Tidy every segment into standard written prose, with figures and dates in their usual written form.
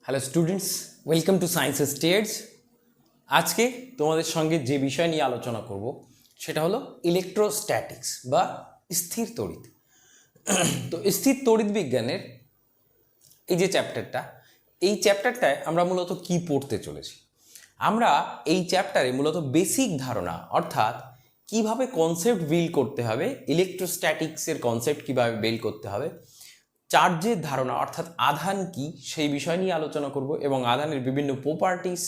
Hello students, welcome to science states. আজকে তোমাদের সঙ্গে যে বিষয় নিয়ে আলোচনা করব সেটা হলো ইলেকট্রোস্ট্যাটিক্স বা স্থির তড়িৎ। তো স্থির তড়িৎ বিজ্ঞানের এই যে এই চ্যাপ্টারটায় আমরা মূলত কি পড়তে চলেছি। আমরা এই চ্যাপ্টারে মূলত বেসিক ধারণা, অর্থাৎ কিভাবে কনসেপ্ট বিল্ড করতে হবে, ইলেকট্রোস্ট্যাটিক্সের কনসেপ্ট কিভাবে বিল্ড করতে হবে, চার্জের ধারণা অর্থাৎ আধান কি সেই বিষয় নিয়ে আলোচনা করব এবং আধানের বিভিন্ন প্রপার্টিস,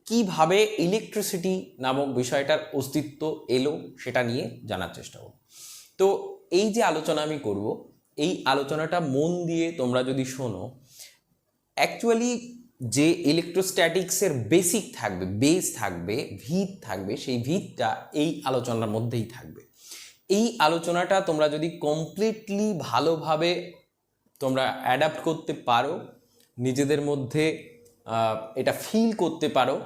কিভাবে ইলেকট্রিসিটি নামক বিষয়টার অস্তিত্ব এলো সেটা নিয়ে জানার চেষ্টা করব। তো এই যে আলোচনা আমি করব, এই আলোচনাটা মন দিয়ে তোমরা যদি শোনো, অ্যাকচুয়ালি যে ইলেকট্রোস্ট্যাটিক্সের বেসিক থাকবে, বেস থাকবে, ভিত থাকবে, সেই ভিতটা এই আলোচনার মধ্যেই থাকবে। এই আলোচনাটা তোমরা যদি কমপ্লিটলি ভালোভাবে তোমরা অ্যাডাপ্ট করতে পারো, নিজেদের মধ্যে এটা ফিল করতে পারো,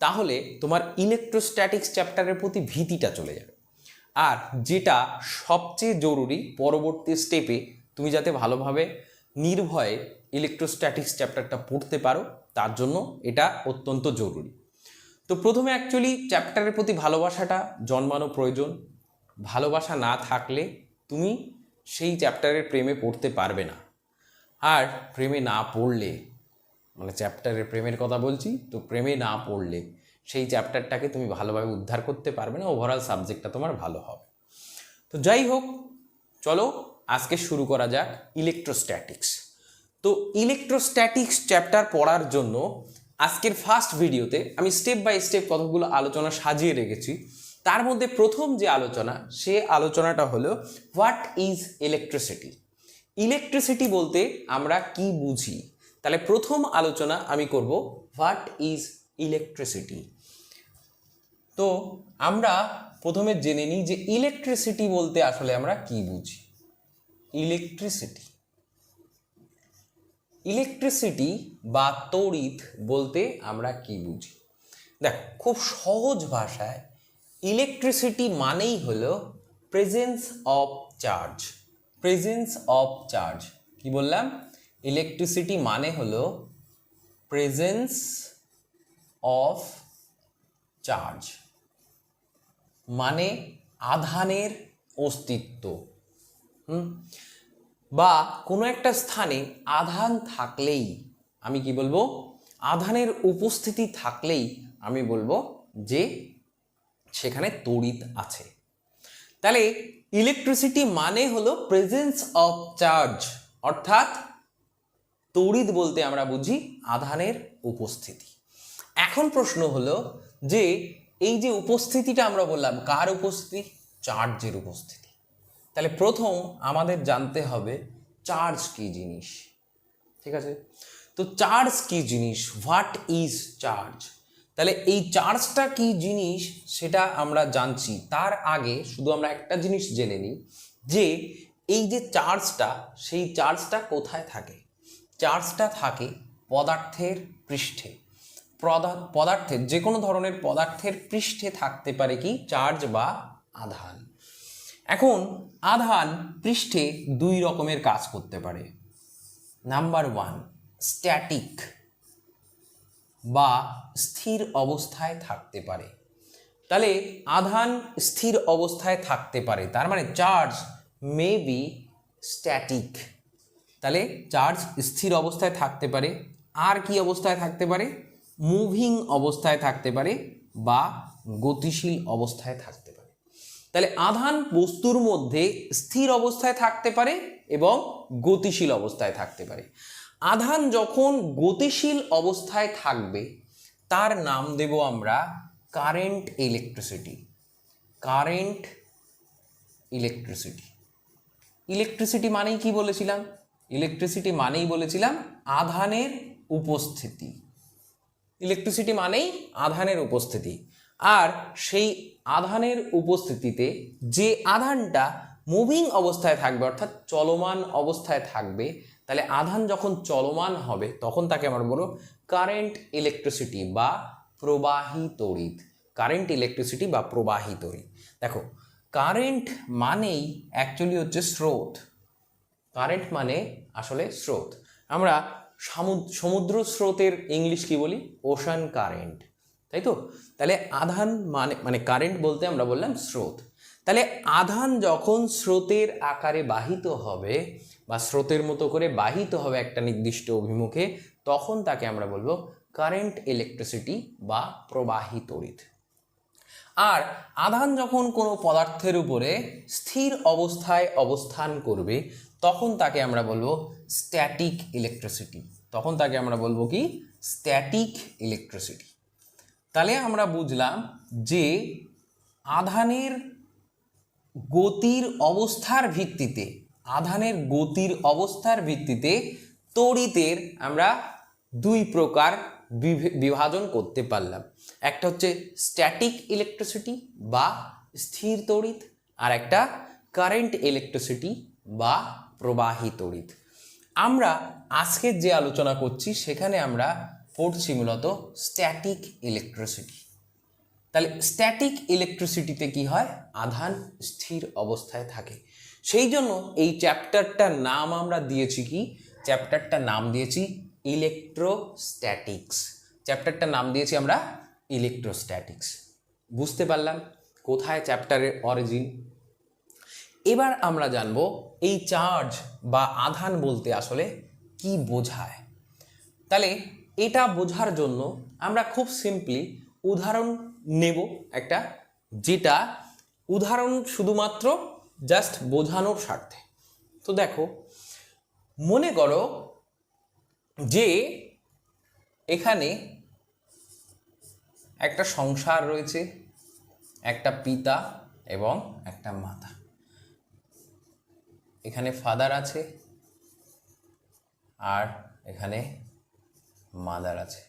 তাহলে তোমার ইলেকট্রোস্ট্যাটিক্স চ্যাপ্টারের প্রতি ভীতিটা চলে যাবে। আর যেটা সবচেয়ে জরুরি, পরবর্তী স্টেপে তুমি যাতে ভালোভাবে নির্ভয়ে ইলেকট্রোস্ট্যাটিক্স চ্যাপ্টারটা পড়তে পারো, তার জন্য এটা অত্যন্ত জরুরি। তো প্রথমে অ্যাকচুয়ালি চ্যাপ্টারের প্রতি ভালোবাসাটা জন্মানো প্রয়োজন। ভালোবাসা না থাকলে তুমি সেই চ্যাপ্টারের প্রেমে পড়তে পারবে না। আর প্রেমে না পড়লে, মানে চ্যাপ্টারের প্রেমের কথা বলছি, তো প্রেমে না পড়লে সেই চ্যাপ্টারটাকে তুমি ভালোভাবে উদ্ধার করতে পারবে না, ওভারঅল সাবজেক্টটা তোমার ভালো হবে। তো যাই হোক, চলো আজকে শুরু করা যাক ইলেকট্রোস্ট্যাটিক্স। তো ইলেকট্রোস্ট্যাটিক্স চ্যাপ্টার পড়ার জন্য আজকের ফার্স্ট ভিডিওতে আমি স্টেপ বাই স্টেপ কতগুলো আলোচনা সাজিয়ে রেখেছি। তার মধ্যে প্রথম যে আলোচনা, সে আলোচনাটা হলো হোয়াট ইজ ইলেকট্রিসিটি। ইলেকট্রিসিটি বলতে আমরা কি বুঝি। তাহলে প্রথম আলোচনা আমি করব হোয়াট ইজ ইলেকট্রিসিটি। তো আমরা প্রথমে জেনে নিই যে ইলেকট্রিসিটি বলতে আসলে আমরা কি বুঝি। ইলেকট্রিসিটি ইলেকট্রিসিটি বা তড়িৎ বলতে আমরা কি বুঝি। দেখো, খুব সহজ ভাষায় ইলেকট্রিসিটি মানেই হলো presence of charge. Presence of charge কি বললাম? ইলেকট্রিসিটি মানে হলো প্রেজেন্স অফ চার্জ, মানে আধানের অস্তিত্ব। বা কোনো একটা স্থানে আধান থাকলেই আমি কি বলবো? আধানের উপস্থিতি থাকলেই আমি বলবো যে সেখানে তড়িৎ আছে। তাহলে ইলেকট্রিসিটি মানে হলো প্রেজেন্স অফ চার্জ, অর্থাৎ তড়িৎ বলতে আমরা বুঝি আধানের উপস্থিতি। এখন প্রশ্ন হলো যে এই যে উপস্থিতিটা আমরা বললাম, কার উপস্থিতি? চার্জের উপস্থিতি। তাহলে প্রথম আমাদের জানতে হবে চার্জ কি জিনিস। ঠিক আছে, তো চার্জ কি জিনিস, হোয়াট ইজ চার্জ। তাহলে এই চার্জটা কি জিনিস সেটা আমরা জানছি। তার আগে শুধু আমরা একটা জিনিস জেনে নিই যে এই যে চার্জটা, সেই চার্জটা কোথায় থাকে। চার্জটা থাকে পদার্থের পৃষ্ঠে। পদার্থের যে কোনো ধরনের পদার্থের পৃষ্ঠে থাকতে পারে কি চার্জ বা আধান। এখন আধান পৃষ্ঠে দুই রকমের কাজ করতে পারে। নাম্বার ওয়ান, স্ট্যাটিক বা স্থির অবস্থায় থাকতে পারে। তাহলে আধান স্থির অবস্থায় থাকতে পারে, তার মানে চার্জ মে বি স্ট্যাটিক। তাহলে চার্জ স্থির অবস্থায় থাকতে পারে। আর কি অবস্থায় থাকতে পারে? মুভিং অবস্থায় থাকতে পারে বা গতিশীল অবস্থায় থাকতে পারে। তাহলে আধান বস্তুর মধ্যে স্থির অবস্থায় থাকতে পারে এবং গতিশীল অবস্থায় থাকতে পারে। আধান যখন গতিশীল অবস্থায় থাকবে তার নাম দেব আমরা current electricity. Current electricity. Electricity মানেই কি বলেছিলাম? ইলেকট্রিসিটি মানেই বলেছিলাম আধানের উপস্থিতি। ইলেকট্রিসিটি মানেই আধানের উপস্থিতি। আর সেই আধানের উপস্থিতিতে যে আধানটা মুভিং অবস্থায় থাকবে, অর্থাৎ চলমান অবস্থায় থাকবে, তাহলে আধান যখন চলমান হবে তখন তাকে আমরা বলবো কারেন্ট ইলেকট্রিসিটি বা প্রবাহী তড়িৎ। কারেন্ট ইলেকট্রিসিটি বা প্রবাহী তড়িৎ। দেখো, কারেন্ট মানেই অ্যাকচুয়ালি হচ্ছে স্রোত। কারেন্ট মানে আসলে স্রোত। আমরা সমুদ্র স্রোতের ইংলিশ কি বলি? ওশান কারেন্ট, তাই তো? তাহলে আধান মানে কারেন্ট বলতে আমরা বললাম স্রোত। তাহলে আধান যখন স্রোতের আকারে বাহিত হবে বা স্রোতের মতো করে বাহিত হবে একটা নির্দিষ্ট অভিমুখে, তখন তাকে আমরা বলবো কারেন্ট ইলেকট্রিসিটি বা প্রবাহী তড়িৎ। আর আধান যখন কোনো পদার্থের উপরে স্থির অবস্থায় অবস্থান করবে, তখন তাকে আমরা বলবো স্ট্যাটিক ইলেকট্রিসিটি। তখন তাকে আমরা বলবো কি? Static electricity. তাহলে আমরা বুঝলাম যে আধানের গতির অবস্থার ভিত্তিতে, আধানের গতির অবস্থার ভিত্তিতে তড়িতের আমরা দুই প্রকার বিভাজন করতে পারলাম। একটা হচ্ছে স্ট্যাটিক ইলেকট্রিসিটি বা স্থির তড়িৎ, আর একটা কারেন্ট ইলেকট্রিসিটি বা প্রবাহী তড়িৎ। আমরা আজকে যে আলোচনা করছি সেখানে আমরা পড়ছি মূলত স্ট্যাটিক ইলেকট্রিসিটি। তাহলে স্ট্যাটিক ইলেকট্রিসিটিতে কি হয়? আধান স্থির অবস্থায় থাকে। সেই জন্য এই চ্যাপ্টারটার নাম আমরা দিয়েছি কি? চ্যাপ্টারটার নাম দিয়েছি ইলেকট্রোস্ট্যাটিক্স। চ্যাপ্টারটার নাম দিয়েছি আমরা ইলেকট্রোস্ট্যাটিক্স। বুঝতে পারলাম কোথায় চ্যাপ্টারের অরিজিন। এবার আমরা জানবো এই চার্জ বা আধান বলতে আসলে কি বোঝায়। তাহলে এটা বোঝার জন্য আমরা খুব সিম্পলি উদাহরণ নেব একটা, যেটা উদাহরণ শুধুমাত্র জাস্ট বোঝানোর স্বার্থে। তো দেখো, মনে করো যে এখানে একটা সংসার রয়েছে, একটা পিতা এবং একটা মাতা। এখানে ফাদার আছে আর এখানে মাদার আছে।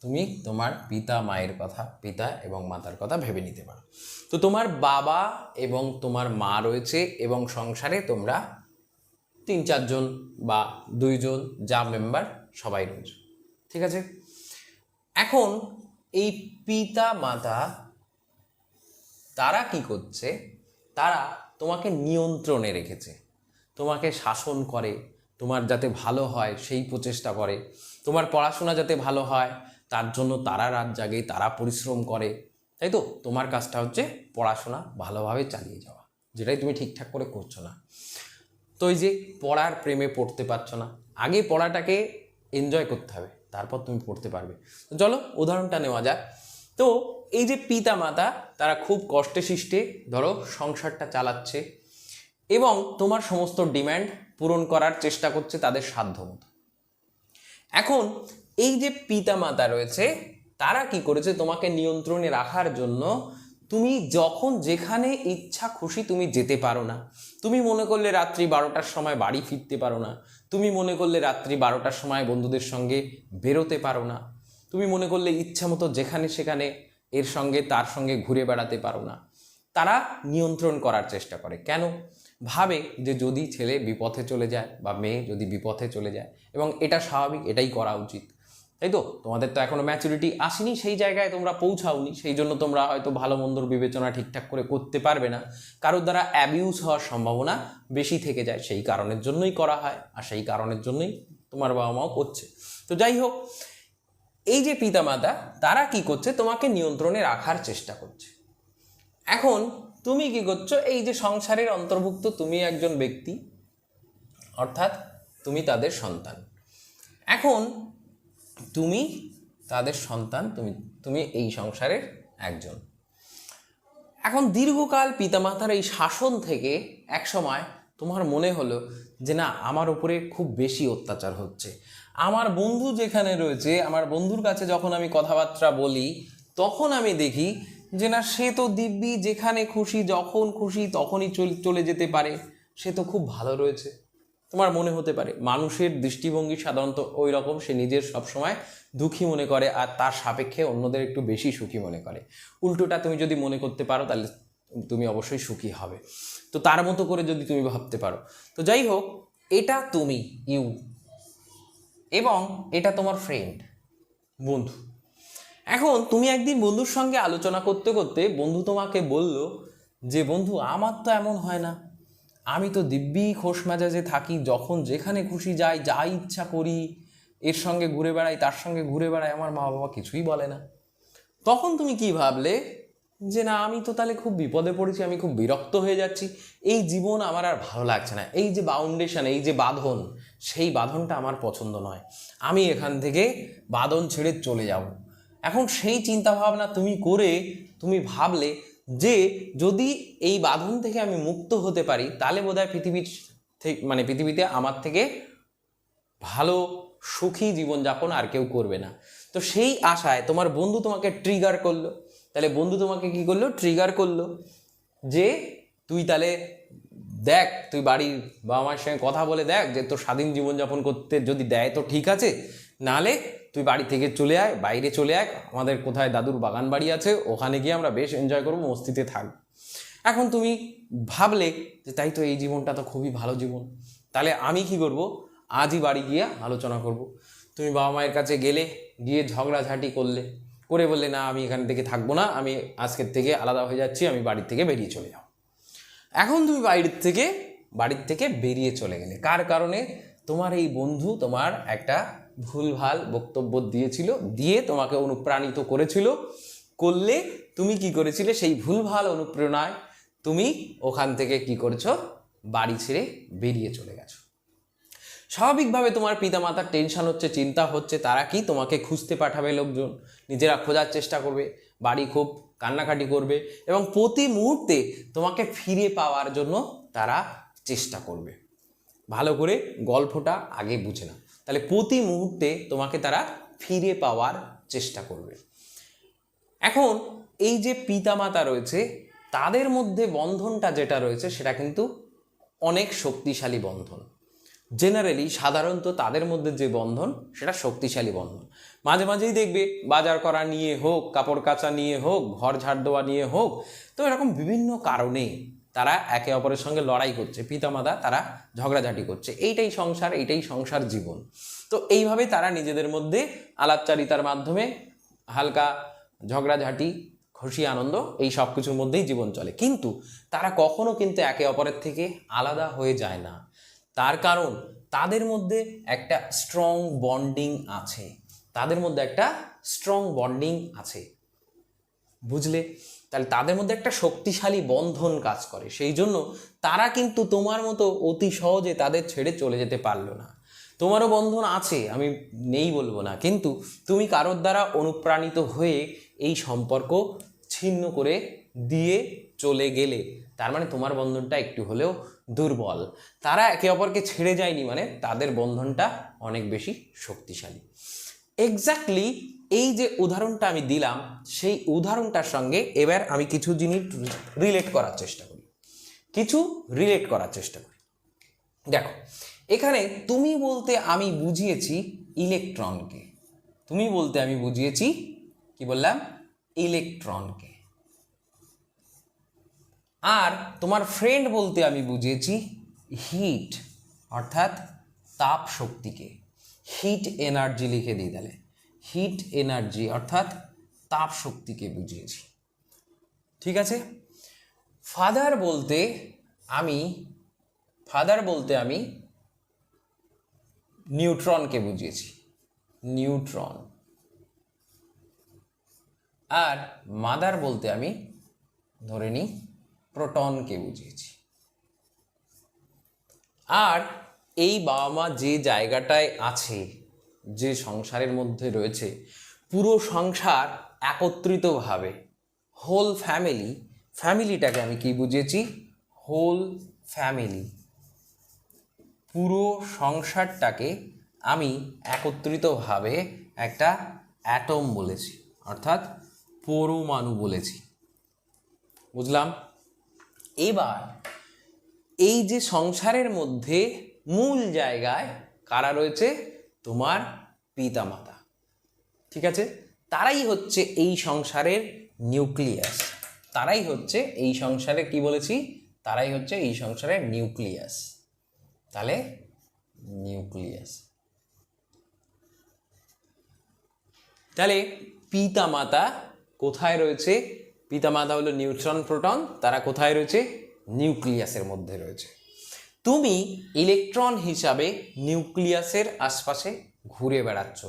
তুমি তোমার পিতা মায়ের কথা, পিতা এবং মাতার কথা ভেবে নিতে পারো। তো তোমার বাবা এবং তোমার মা রয়েছে এবং সংসারে তোমরা 3-4 জন বা 2 জন যা মেম্বার সবাই রয়েছে, ঠিক আছে? এখন এই পিতা মাতা তারা কি করছে? তারা তোমাকে নিয়ন্ত্রণে রেখেছে, তোমাকে শাসন করে, তোমার যাতে ভালো হয় সেই প্রচেষ্টা করে, তোমার পড়াশোনা যাতে ভালো হয় তার জন্য তারা রাত জাগে, তারা পরিশ্রম করে, তাই তো? তোমার কাজটা হচ্ছে পড়াশোনা ভালোভাবে চালিয়ে যাওয়া, যেটাই তুমি ঠিকঠাক করে করছো না। তো এই যে পড়ার প্রেমে পড়তে পারছো না, আগে পড়াটাকে এনজয় করতে হবে, তারপর তুমি পড়তে পারবে। তো চলো উদাহরণটা নেওয়া যাক। তো এই যে পিতা মাতা, তারা খুব কষ্টে সৃষ্টে ধরো সংসারটা চালাচ্ছে এবং তোমার সমস্ত ডিম্যান্ড পূরণ করার চেষ্টা করছে তাদের সাধ্য মতো। এখন এই যে পিতা মাতা রয়েছে, তারা কি করেছে? তোমাকে নিয়ন্ত্রণে রাখার জন্য তুমি যখন যেখানে ইচ্ছা খুশি তুমি যেতে পারো না। তুমি মনে করলে রাত্রি 12টার সময় বাড়ি ফিরতে পারো না, তুমি মনে করলে রাত্রি 12টার সময় বন্ধুদের সঙ্গে বেরোতে পারো না, তুমি মনে করলে ইচ্ছা মতো যেখানে সেখানে এর সঙ্গে তার সঙ্গে ঘুরে বেড়াতে পারো না। তারা নিয়ন্ত্রণ করার চেষ্টা করে। কেন? ভাবে যে যদি ছেলে বিপথে চলে যায় বা মেয়ে যদি বিপথে চলে যায়, এবং এটা স্বাভাবিক, এটাই করা উচিত, তাই তো? তোমাদের তো এখনো ম্যাচুরিটি আসেনি, সেই জায়গায় তোমরা পৌঁছাওনি, সেই জন্য তোমরা হয়তো ভালো মন্দর বিবেচনা ঠিকঠাক করে করতে পারবে না, কারোর দ্বারা অ্যাবিউজ হওয়ার সম্ভাবনা বেশি থেকে যায়, সেই কারণের জন্যই করা হয়, আর সেই কারণের জন্যই তোমার বাবা মাও করছে। তো যাই হোক, এই যে পিতামাতা তারা কি করছে? তোমাকে নিয়ন্ত্রণে রাখার চেষ্টা করছে। এখন তুমি কি করছো? এই যে সংসারের অন্তর্ভুক্ত তুমি একজন ব্যক্তি, অর্থাৎ তুমি তাদের সন্তান। এখন তুমি তাদের সন্তান, তুমি এই সংসারের একজন। এখন দীর্ঘকাল পিতামাতার এই শাসন থেকে একসময় তোমার মনে হলো যে না, আমার উপরে খুব বেশি অত্যাচার হচ্ছে। আমার বন্ধু যেখানে রয়েছে, আমার বন্ধুর কাছে যখন আমি কথাবার্তা বলি, তখন আমি দেখি যে না, সে তো দিব্যি যেখানে খুশি যখন খুশি তখনই চলে যেতে পারে, সে তো খুব ভালো রয়েছে। তোমার মনে হতে পারে মানুষের দৃষ্টিভঙ্গি সাধারণত ওই রকম, সে নিজের সবসময় দুঃখী মনে করে আর তার সাপেক্ষে অন্যদের একটু বেশি সুখী মনে করে। উল্টোটা তুমি যদি মনে করতে পারো তাহলে তুমি অবশ্যই সুখী হবে। তো তার মতো করে যদি তুমি ভাবতে পারো, তো যাই হোক, এটা তুমি ইউ, এবং এটা তোমার ফ্রেন্ড, বন্ধু। এখন তুমি একদিন বন্ধুর সঙ্গে আলোচনা করতে করতে বন্ধু তোমাকে বলল যে বন্ধু, আমার তো এমন হয় না, আমি তো দিব্যি খোশ মেজাজে থাকি, যখন যেখানে খুশি যাই, যা ইচ্ছা করি, এর সঙ্গে ঘুরে বেড়াই, তার সঙ্গে ঘুরে বেড়াই, আমার মা বাবা কিছুই বলে না। তখন তুমি কি ভাবলে যে না, আমি তো তাহলে খুব বিপদে পড়েছি, আমি খুব বিরক্ত হয়ে যাচ্ছি, এই জীবন আমার আর ভালো লাগছে না, এই যে বাউন্ডেশন, এই যে বাঁধন, সেই বাঁধনটা আমার পছন্দ নয়, আমি এখান থেকে বাঁধন ছেড়ে চলে যাব। এখন সেই চিন্তা ভাবনা তুমি করে তুমি ভাবলে যে যদি এই বাঁধন থেকে আমি মুক্ত হতে পারি, তাহলে বোধহয় পৃথিবীর থেকে, মানে পৃথিবীতে আমার থেকে ভালো সুখী জীবনযাপন আর কেউ করবে না। তো সেই আশায় তোমার বন্ধু তোমাকে ট্রিগার করলো। তাহলে বন্ধু তোমাকে কি করলো? ট্রিগার করলো যে তুই তাহলে দেখ, তুই বাড়ির বাবা মায়ের সঙ্গে কথা বলে দেখ যে তোর স্বাধীন জীবনযাপন করতে যদি দেয় তো ঠিক আছে, নাহলে তুই বাড়ি থেকে চলে আয়, বাইরে চলে আয়, আমাদের কোথায় দাদুর বাগান বাড়ি আছে, ওখানে গিয়ে আমরা বেশ এনজয় করবো, মস্তিতে থাকবো। এখন তুমি ভাবলে যে তাই তো, এই জীবনটা তো খুবই ভালো জীবন, তাহলে আমি কি করব? আজই বাড়ি গিয়ে আলোচনা করব। তুমি বাবা মায়ের কাছে গেলে, গিয়ে ঝগড়াঝাটি করলে, করে বললে না আমি এখান থেকে থাকবো না, আমি আজকের থেকে আলাদা হয়ে যাচ্ছি, আমি বাড়ির থেকে বেরিয়ে চলে যাও। এখন তুমি বাড়ির থেকে বেরিয়ে চলে গেলে কার কারণে? তোমার এই বন্ধু তোমার একটা ভুলভাল বক্তব্য দিয়েছিল, দিয়ে তোমাকে অনুপ্রাণিত করেছিল, করলে তুমি কি করেছিলে? সেই ভুলভাল অনুপ্রেরণায় তুমি ওখান থেকে কি করেছো? বাড়ি ছেড়ে বেরিয়ে চলে গেছো। স্বাভাবিকভাবে তোমার পিতামাতার টেনশন হচ্ছে, চিন্তা হচ্ছে, তারা কি তোমাকে খুঁজতে পাঠাবে, লোকজন নিজেরা খোঁজার চেষ্টা করবে, বাড়ি খুব কান্নাকাটি করবে, এবং প্রতি মুহূর্তে তোমাকে ফিরে পাওয়ার জন্য তারা চেষ্টা করবে। ভালো করে গল্পটা আগে বুঝে নাও। তাহলে প্রতি মুহূর্তে তোমাকে তারা ফিরে পাওয়ার চেষ্টা করবে। এখন এই যে পিতামাতা রয়েছে, তাদের মধ্যে বন্ধনটা যেটা রয়েছে সেটা কিন্তু অনেক শক্তিশালী বন্ধন। জেনারেলি সাধারণত তাদের মধ্যে যে বন্ধন সেটা শক্তিশালী বন্ধন। মাঝে মাঝেই দেখবে বাজার করা নিয়ে হোক, কাপড় কাচা নিয়ে হোক, ঘর ঝাড় দেওয়া নিয়ে হোক, তো এরকম বিভিন্ন কারণে তারা একে অপরের সঙ্গে লড়াই করছে, পিতামাতা তারা ঝগড়াঝাটি করছে, এইটাই সংসার, এইটাই সংসার জীবন। তো এইভাবে তারা নিজেদের মধ্যে আলাপচারিতার মাধ্যমে হালকা ঝগড়াঝাটি, খুশি আনন্দ, এই সব কিছুর মধ্যেই জীবন চলে। কিন্তু তারা কখনো কিন্তু একে অপরের থেকে আলাদা হয়ে যায় না। তার কারণ তাদের মধ্যে একটা স্ট্রং বন্ডিং আছে, তাদের মধ্যে একটা স্ট্রং বন্ডিং আছে, বুঝলে? তাহলে তাদের মধ্যে একটা শক্তিশালী বন্ধন কাজ করে, সেই জন্য তারা কিন্তু তোমার মতো অতি সহজে তাদের ছেড়ে চলে যেতে পারলো না। তোমারও বন্ধন আছে, আমি নেই বলবো না, কিন্তু তুমি কারোর দ্বারা অনুপ্রাণিত হয়ে এই সম্পর্ক ছিন্ন করে দিয়ে চলে গেলে, তার মানে তোমার বন্ধনটা একটু হলেও দুর্বল। তারা একে অপরকে ছেড়ে যায়নি, মানে তাদের বন্ধনটা অনেক বেশি শক্তিশালী। এক্স্যাক্টলি এই যে উদাহরণটা আমি দিলাম, সেই উদাহরণটার সঙ্গে এবার আমি কিছু জিনিস রিলেট করার চেষ্টা করি, দেখো, এখানে তুমি বলতে আমি বুঝিয়েছি ইলেকট্রনকে, কি বললাম? ইলেকট্রনকে। আর তোমার ফ্রেন্ড বলতে আমি বুঝিয়েছি হিট, অর্থাৎ তাপ শক্তিকে। হিট এনার্জি লিখে দিই তাহলে, হিট এনার্জি অর্থাৎ তাপ শক্তিকে বুঝিয়েছি, ঠিক আছে? ফাদার বলতে আমি নিউট্রনকে বুঝিয়েছি, নিউট্রন। আর মাদার বলতে আমি ধরে নিই প্রোটনকে বুঝিয়েছি। আর এই বাবা মা যে জায়গাটায় আছে, যে সংসারের মধ্যে রয়েছে, পুরো সংসার একত্রিতভাবে, হোল ফ্যামিলিটাকে আমি কি বুঝিয়েছি? Whole family. পুরো সংসারটাকে আমি একত্রিতভাবে একটা অ্যাটম বলেছি, অর্থাৎ পরমাণু বলেছি, বুঝলাম? এবার এই যে সংসারের মধ্যে মূল জায়গায় কারা রয়েছে? তোমার পিতামাতা, ঠিক আছে? তারাই হচ্ছে এই সংসারের নিউক্লিয়াস, তারাই হচ্ছে এই সংসারে, কি বলেছি? তারাই হচ্ছে এই সংসারের নিউক্লিয়াস। তাহলে নিউক্লিয়াস, তাহলে পিতামাতা কোথায় রয়েছে? পিতামাতা হলো নিউট্রন, প্রোটন, তারা কোথায় রয়েছে? নিউক্লিয়াসের মধ্যে রয়েছে। তুমি ইলেকট্রন হিসাবে নিউক্লিয়াসের আশপাশে ঘুরে বেড়াচ্ছ,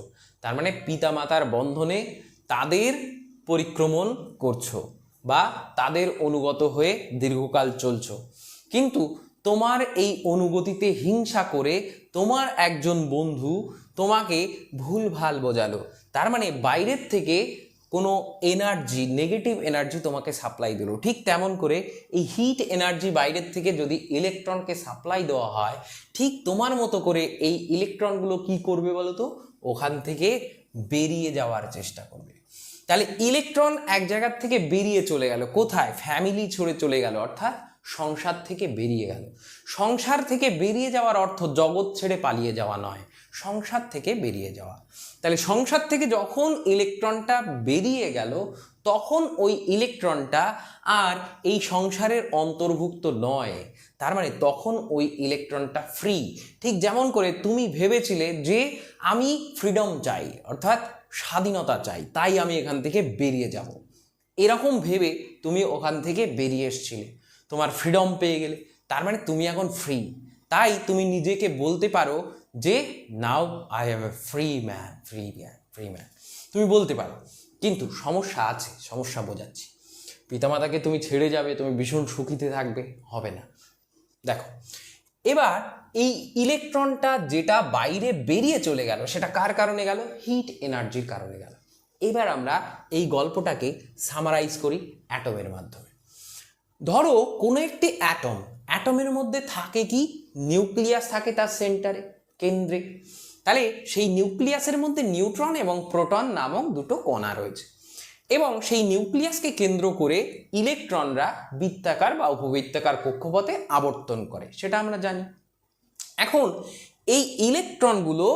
তার মানে পিতামাতার বন্ধনে তাদের পরিক্রমণ করছো বা তাদের অনুগত হয়ে দীর্ঘকাল চলছো। কিন্তু তোমার এই অনুগতিতে হিংসা করে তোমার একজন বন্ধু তোমাকে ভুলভাল বোঝালো, তার মানে বাইরের থেকে কোনো এনার্জি, নেগেটিভ এনার্জি তোমাকে সাপ্লাই দিল। ঠিক তেমন করে এই হিট এনার্জি বাইরের থেকে যদি ইলেকট্রনকে সাপ্লাই দেওয়া হয়, ঠিক তোমার মতো করে এই ইলেকট্রনগুলো কি করবে বলো তো, ওখান থেকে বেরিয়ে যাওয়ার চেষ্টা করবে। তাহলে ইলেকট্রন এক জায়গার থেকে বেরিয়ে চলে গেল কোথায়? ফ্যামিলি ছেড়ে চলে গেল, অর্থাৎ সংসার থেকে বেরিয়ে গেল। সংসার থেকে বেরিয়ে যাওয়ার অর্থ জগৎ ছেড়ে পালিয়ে যাওয়া নয়, সংসার থেকে বেরিয়ে যাওয়া। তাহলে সংসার থেকে যখন ইলেকট্রনটা বেরিয়ে গেল, তখন ওই ইলেকট্রনটা আর এই সংসারের অন্তর্ভুক্ত নয়, তার মানে তখন ওই ইলেকট্রনটা ফ্রি। ঠিক যেমন করে তুমি ভেবেছিলে যে আমি ফ্রিডম চাই, অর্থাৎ স্বাধীনতা চাই, তাই আমি এখান থেকে বেরিয়ে যাব, এরকম ভেবে তুমি ওখান থেকে বেরিয়ে এসেছিলে, তোমার ফ্রিডম পেয়ে গেলে, তার মানে তুমি এখন ফ্রি। তাই তুমি নিজেকে বলতে পারো যে now I M A free man, free man, free man, তুমি বলতে পারো। কিন্তু সমস্যা আছে, সমস্যা বোঝাচ্ছি। পিতামাতাকে তুমি ছেড়ে যাবে, তুমি ভীষণ সুখীতে থাকবে, হবে না। দেখো, এবার এই ইলেকট্রনটা যেটা বাইরে বেরিয়ে চলে গেল, সেটা কার কারণে গেল? হিট এনার্জির কারণে গেল। এবার আমরা এই গল্পটাকে সামারাইজ করি অ্যাটমের মাধ্যমে। ধরো কোনো একটি অ্যাটমের মধ্যে থাকে কি? নিউক্লিয়াস থাকে তার সেন্টারে, কেন্দ্রে। তাহলে সেই নিউক্লিয়াসের মধ্যে নিউট্রন এবং প্রোটন নামক দুটো কণা রয়েছে, এবং সেই নিউক্লিয়াসকে কেন্দ্র করে ইলেকট্রনরা বৃত্তাকার বা উপবৃত্তাকার কক্ষপথে আবর্তন করে, সেটা আমরা জানি। এখন এই ইলেকট্রনগুলো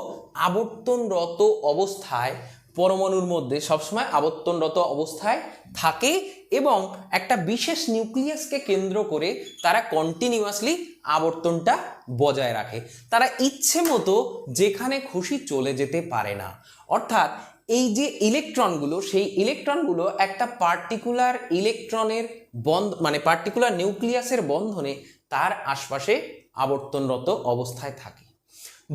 আবর্তনরত অবস্থায় পরমাণুর মধ্যে সবসময় আবর্তনরত অবস্থায় থাকে, এবং একটা বিশেষ নিউক্লিয়াসকে কেন্দ্র করে তারা কন্টিনিউয়াসলি আবর্তনটা বজায় রাখে। তারা ইচ্ছে মতো যেখানে খুশি চলে যেতে পারে না। অর্থাৎ এই যে ইলেকট্রনগুলো, সেই ইলেকট্রনগুলো একটা পার্টিকুলার ইলেকট্রনের মানে পার্টিকুলার নিউক্লিয়াসের বন্ধনে তার আশপাশে আবর্তনরত অবস্থায় থাকে।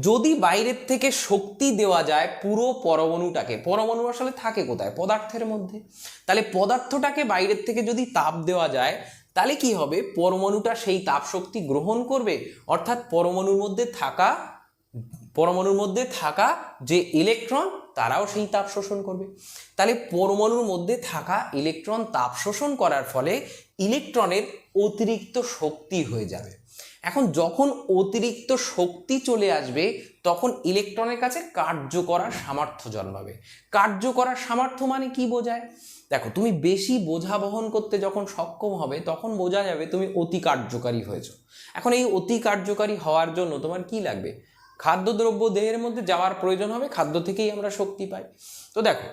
যদি বাইরের থেকে শক্তি দেওয়া যায় পুরো পরমাণুটাকে, পরমাণু আসলে থাকে কোথায়? পদার্থের মধ্যে। তাহলে পদার্থটাকে বাইরের থেকে যদি তাপ দেওয়া যায়, তাহলে কি হবে? পরমাণুটা সেই তাপ শক্তি গ্রহণ করবে, অর্থাৎ পরমাণুর মধ্যে থাকা যে ইলেকট্রন তারাও সেই তাপ শোষণ করবে। তাহলে পরমাণুর মধ্যে থাকা ইলেকট্রন তাপ শোষণ করার ফলে ইলেকট্রনের অতিরিক্ত শক্তি হয়ে যাবে। এখন যখন অতিরিক্ত শক্তি চলে আসবে, তখন ইলেকট্রনের কাছে কার্য করার সামর্থ্য জন্মাবে। কার্য করার সামর্থ্য মানে কি বোঝায়? দেখো, তুমি বেশি বোঝা বহন করতে যখন সক্ষম হবে, তখন বোঝা যাবে তুমি অতি কার্যকারী হয়েছো। এখন এই অতি কার্যকারী হওয়ার জন্য তোমার কি লাগবে? খাদ্যদ্রব্য দেহের মধ্যে যাওয়ার প্রয়োজন হবে, খাদ্য থেকেই আমরা শক্তি পাই। তো দেখো,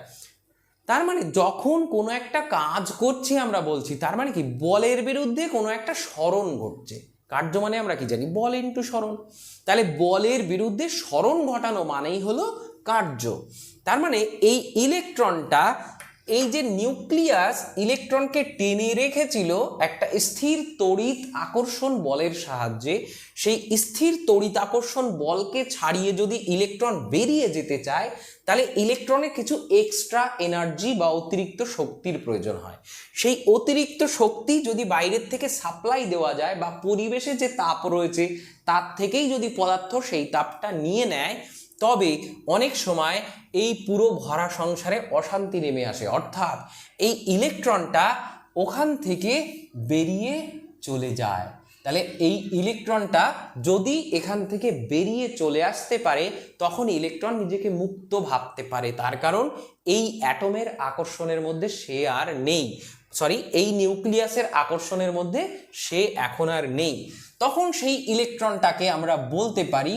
তার মানে যখন কোনো একটা কাজ করছি আমরা বলছি, তার মানে কি? বলের বিরুদ্ধে কোনো একটা সরণ ঘটছে। কার্য মানে আমরা কি জানি? বল ইন্টু সরণ। তাহলে বলের বিরুদ্ধে সরণ ঘটানো মানেই হলো কার্য। তার মানে এই ইলেকট্রনটা, এই যে নিউক্লিয়াস ইলেকট্রনকে টেনে রেখেছিল একটা স্থির তড়িৎ আকর্ষণ বলের সাহায্যে, সেই স্থির তড়িৎ আকর্ষণ বলকে ছাড়িয়ে যদি ইলেকট্রন বেরিয়ে যেতে চায়, তাহলে ইলেকট্রনের কিছু এক্সট্রা এনার্জি বা অতিরিক্ত শক্তির প্রয়োজন হয়। সেই অতিরিক্ত শক্তি যদি বাইরের থেকে সাপ্লাই দেওয়া যায়, বা পরিবেশে যে তাপ রয়েছে তার থেকেই যদি পদার্থ সেই তাপটা নিয়ে নেয়, তবে অনেক সময় এই পুরো ভরা সংসারে অশান্তি নেমে আসে। অর্থাৎ এই ইলেকট্রনটা ওখান থেকে বেরিয়ে চলে যায়। তাহলে এই ইলেকট্রনটা যদি এখান থেকে বেরিয়ে চলে আসতে পারে, তখন ইলেকট্রন নিজেকে মুক্ত ভাবতে পারে। তার কারণ এই অ্যাটমের আকর্ষণের মধ্যে সে আর নেই, এই নিউক্লিয়াসের আকর্ষণের মধ্যে সে এখন আর নেই। তখন সেই ইলেকট্রনটাকে আমরা বলতে পারি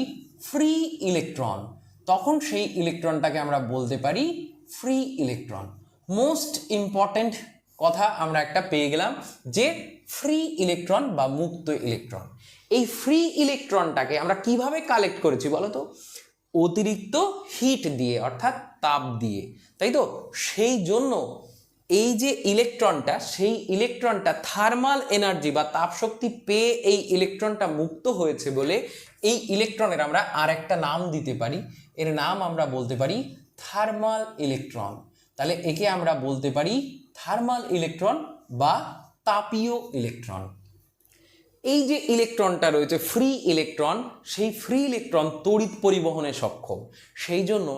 ফ্রি ইলেকট্রন। তখন সেই ইলেকট্রনটাকে আমরা বলতে পারি ফ্রি ইলেকট্রন। মোস্ট ইম্পর্টেন্ট কথা আমরা একটা পেয়ে গেলাম, যে ফ্রি ইলেকট্রন বা মুক্ত ইলেকট্রন। এই ফ্রি ইলেকট্রনটাকে আমরা কিভাবে কালেক্ট করেছি বলো তো? অতিরিক্ত হিট দিয়ে, অর্থাৎ তাপ দিয়ে, তাই তো? সেই জন্য এই যে ইলেকট্রনটা, সেই ইলেকট্রনটা থার্মাল এনার্জি বা তাপশক্তি পেয়ে এই ইলেকট্রনটা মুক্ত হয়েছে বলে এই ইলেকট্রনের আমরা আর একটা নাম দিতে পারি। এর নাম আমরা বলতে পারি থার্মাল ইলেকট্রন। তাহলে একে আমরা বলতে পারি থার্মাল ইলেকট্রন বা তাপীয় ইলেকট্রন। এই যে ইলেকট্রনটা রয়েছে ফ্রি ইলেকট্রন, সেই ফ্রি ইলেকট্রন তড়িৎ পরিবহনে সক্ষম, সেই জন্য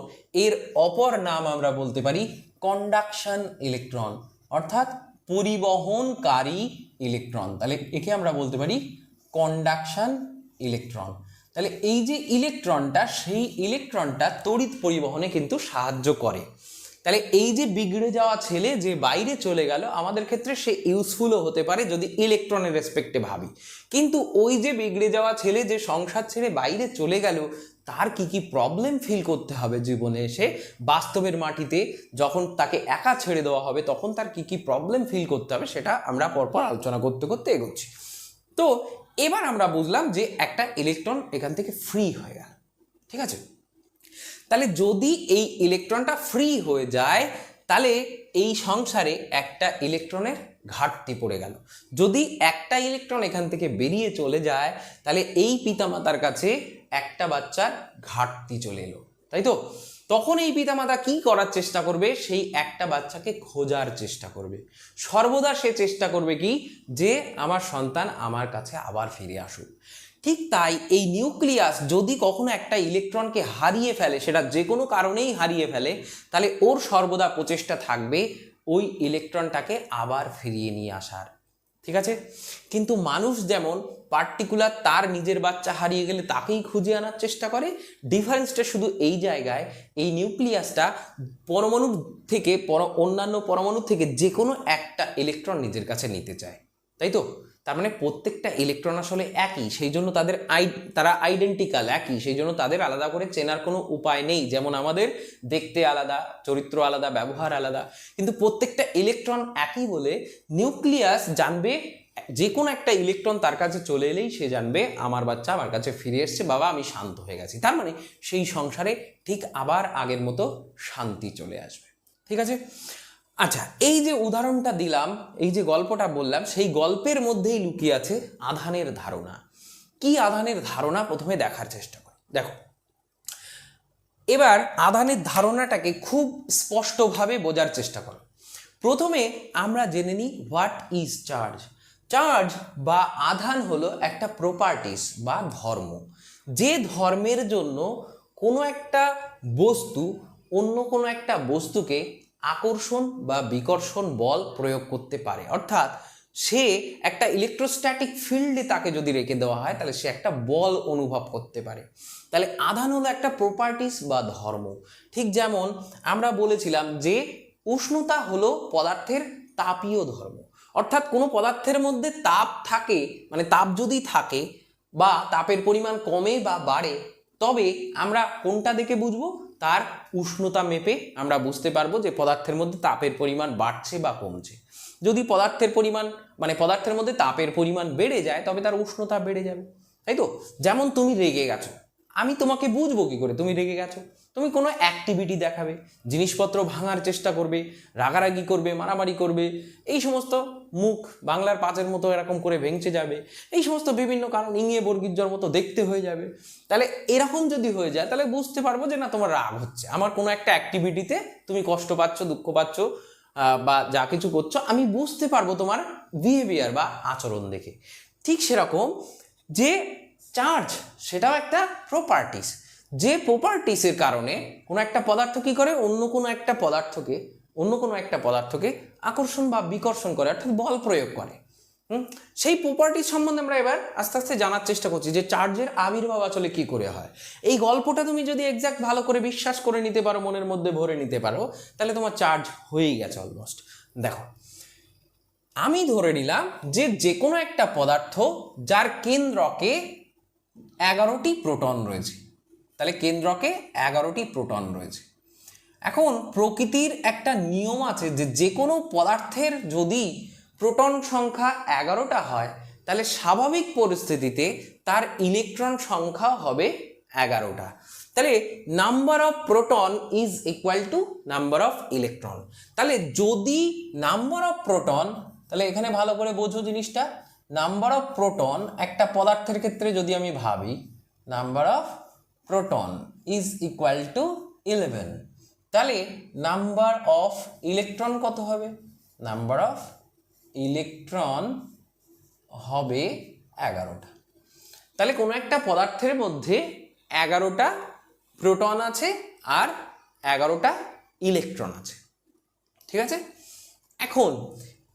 এর অপর নাম আমরা বলতে পারি কন্ডাকশন ইলেকট্রন, অর্থাৎ পরিবহনকারী ইলেকট্রন। তাহলে একে আমরা বলতে পারি কন্ডাকশন ইলেকট্রন। তাহলে এই যে ইলেকট্রনটা, সেই ইলেকট্রনটা তড়িৎ পরিবহনে কিন্তু সাহায্য করে। তাহলে এই যে বিগড়ে যাওয়া ছেলে যে বাইরে চলে গেল, আমাদের ক্ষেত্রে সে ইউজফুলও হতে পারে যদি ইলেকট্রনের রেসপেক্টে ভাবি, কিন্তু ওই যে বিগড়ে যাওয়া ছেলে যে সংসার ছেড়ে বাইরে চলে গেল, তার কি কি প্রবলেম ফিল করতে হবে জীবনে এসে, বাস্তবের মাটিতে যখন তাকে একা ছেড়ে দেওয়া হবে তখন তার কি কি প্রবলেম ফিল করতে হবে, সেটা আমরা পরপর আলোচনা করতে করতে এগোচ্ছি। তো এবার আমরা বুঝলাম যে একটা ইলেকট্রন এখান থেকে ফ্রি হয়ে গেল, ঠিক আছে। তাহলে যদি এই ইলেকট্রনটা ফ্রি হয়ে যায়, তাহলে এই সংসারে একটা ইলেকট্রনের ঘাটতি পড়ে গেল। যদি একটা ইলেকট্রন এখান থেকে বেরিয়ে চলে যায়, তাহলে এই পিতামাতার কাছে একটা বাচ্চার ঘাটতি চলে এলো, তাই তো। তখন এই পিতামাতা কি করার চেষ্টা করবে, সেই একটা বাচ্চাকে খোঁজার চেষ্টা করবে। সর্বদা সে চেষ্টা করবে কি, যে আমার সন্তান আমার কাছে আবার ফিরে আসুক। ঠিক তাই এই নিউক্লিয়াস যদি কখনো একটা ইলেকট্রনকে হারিয়ে ফেলে, সেটা যে কোনো কারণেই হারিয়ে ফেলে, তাহলে ওর সর্বদা প্রচেষ্টা থাকবে ওই ইলেকট্রনটাকে আবার ফিরিয়ে নিয়ে আসার, ঠিক আছে। কিন্তু মানুষ যেমন পার্টিকুলার তার নিজের বাচ্চা হারিয়ে গেলে তাকেই খুঁজে আনার চেষ্টা করে, ডিফারেন্সটা শুধু এই জায়গায়, এই নিউক্লিয়াসটা পরমাণু থেকে অন্যান্য পরমাণু থেকে যে কোনো একটা ইলেকট্রন নিজের কাছে নিতে চায়, তাই তো। তার মানে প্রত্যেকটা ইলেকট্রন আসলে একই, সেই জন্য তারা আইডেন্টিক্যাল, একই, সেই জন্য তাদের আলাদা করে চেনার কোনো উপায় নেই। যেমন আমাদের দেখতে আলাদা, চরিত্র আলাদা, ব্যবহার আলাদা, কিন্তু প্রত্যেকটা ইলেকট্রন একই বলে নিউক্লিয়াস জানবে, যে কোনো একটা ইলেকট্রন তার কাছে চলে এলেই সে জানবে আমার বাচ্চা আমার কাছে ফিরে এসছে, বাবা আমি শান্ত হয়ে গেছি। তার মানে সেই সংসারে ঠিক আবার আগের মতো শান্তি চলে আসবে, ঠিক আছে। আচ্ছা, এই যে উদাহরণটা দিলাম, এই যে গল্পটা বললাম, সেই গল্পের মধ্যেই লুকিয়ে আছে আধানের ধারণা। কি আধানের ধারণা প্রথমে দেখার চেষ্টা করি। দেখো, এবার আধানের ধারণাটাকে খুব স্পষ্টভাবে বোঝার চেষ্টা করো। প্রথমে আমরা জেনে নিই হোয়াট ইজ চার্জ। চার্জ বা আধান হলো একটা প্রপার্টিস বা ধর্ম, যে ধর্মের জন্য কোনো একটা বস্তু অন্য কোনো একটা বস্তুকে আকর্ষণ বা বিকর্ষণ বল প্রয়োগ করতে পারে। অর্থাৎ সে একটা ইলেকট্রোস্ট্যাটিক ফিল্ডে তাকে যদি রেখে দেওয়া হয়, তাহলে সে একটা বল অনুভব করতে পারে। তাহলে আধান হলো একটা প্রপার্টিস বা ধর্ম। ঠিক যেমন আমরা বলেছিলাম যে উষ্ণতা হলো পদার্থের তাপীয় ধর্ম, অর্থাৎ কোনো পদার্থের মধ্যে তাপ থাকে, মানে তাপ যদি থাকে বা তাপের পরিমাণ কমে বা বাড়ে, তবে আমরা কোনটা দেখে বুঝবো, তার উষ্ণতা মেপে আমরা বুঝতে পারবো যে পদার্থের মধ্যে তাপের পরিমাণ বাড়ছে বা কমছে। যদি পদার্থের মধ্যে তাপের পরিমাণ বেড়ে যায়, তবে তার উষ্ণতা বেড়ে যাবে, তাই তো। যেমন তুমি রেগে গেছো, আমি তোমাকে বুঝবো কি করে তুমি রেগে গেছো? তুমি কোনো অ্যাক্টিভিটি দেখাবে, জিনিসপত্র ভাঙার চেষ্টা করবে, রাগারাগি করবে, মারামারি করবে, এই সমস্ত, মুখ বাংলার পাঁচের মতো এরকম করে ভেঙচে যাবে, এই সমস্ত বিভিন্ন কারণ, ইঙে বর্গীর মতো দেখতে হয়ে যাবে। তাহলে এরকম যদি হয়ে যায়, তাহলে বুঝতে পারবো যে না, তোমার রাগ হচ্ছে, আমার কোনো একটা অ্যাক্টিভিটিতে তুমি কষ্ট পাচ্ছ, দুঃখ পাচ্ছ বা যা কিছু করছো, আমি বুঝতে পারবো তোমার বিহেভিয়ার বা আচরণ দেখে। ঠিক সেরকম যে চার্জ, সেটাও একটা প্রপার্টিস, যে প্রপার্টিসের কারণে কোনো একটা পদার্থ কি করে, অন্য কোনো একটা পদার্থকে আকর্ষণ বা বিকর্ষণ করে, অর্থাৎ বল প্রয়োগ করে। সেই প্রপার্টিস সম্বন্ধে আমরা এবার আস্তে আস্তে জানার চেষ্টা করছি যে চার্জের আবির্ভাব আসলে কি করে হয়। এই গল্পটা তুমি যদি এক্সাক্ট ভালো করে বিশ্বাস করে নিতে পারো, মনের মধ্যে ভরে নিতে পারো, তাহলে তোমার চার্জ হয়েই গেছে অলমোস্ট। দেখো, আমি ধরে নিলাম যে কোনো একটা পদার্থ যার কেন্দ্রকে 11টি প্রোটন রয়েছে, তাহলে কেন্দ্রকে 11টি প্রোটন রয়েছে। এখন প্রকৃতির একটা নিয়ম আছে যে কোনো পদার্থের যদি প্রোটন সংখ্যা 11টা হয়, তাহলে স্বাভাবিক পরিস্থিতিতে তার ইলেকট্রন সংখ্যা হবে 11টা। তাহলে number of proton is equal to number of electron. তাহলে যদি নাম্বার অফ প্রোটন, তাহলে এখানে ভালো করে বোঝো জিনিসটা, নাম্বার অফ প্রোটন একটা পদার্থের ক্ষেত্রে যদি আমি ভাবি, number of proton is equal to 11, তাহলে নাম্বার অফ ইলেকট্রন কত হবে? নাম্বার অফ ইলেকট্রন হবে 11টা। তাহলে কোনো একটা পদার্থের মধ্যে 11টা প্রোটন আছে আর 11টা ইলেকট্রন আছে, ঠিক আছে। এখন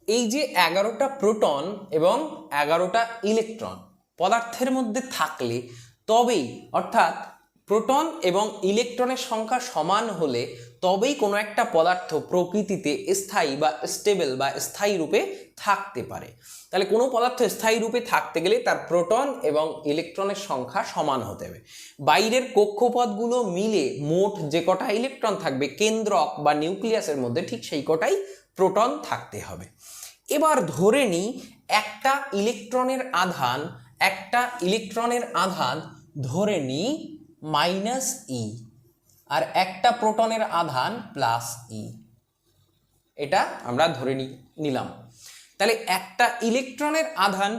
এই যে 11টা প্রোটন এবং 11টা ইলেকট্রন পদার্থের মধ্যে থাকলে তবেই, অর্থাৎ প্রোটন এবং ইলেকট্রনের সংখ্যা সমান হলে তবেই কোনো একটা পদার্থ প্রকৃতিতে স্থায়ী বা স্টেবল বা স্থায়ী রূপে থাকতে পারে। তাহলে কোনো পদার্থ স্থায়ী রূপে থাকতে গেলে তার প্রোটন এবং ইলেকট্রনের সংখ্যা সমান হতে হবে। বাইরের কক্ষপথগুলো মিলে মোট যে কটা ইলেকট্রন থাকবে কেন্দ্রক বা নিউক্লিয়াসের মধ্যে, ঠিক সেই কটাই প্রোটন থাকতে হবে। এবার ধরে নিই একটা ইলেকট্রনের আধান ধরে নিই -e আর একটা প্রোটনের আধান +e, এটা আমরা ধরে নিলাম। তাহলে একটা ইলেকট্রনের আধান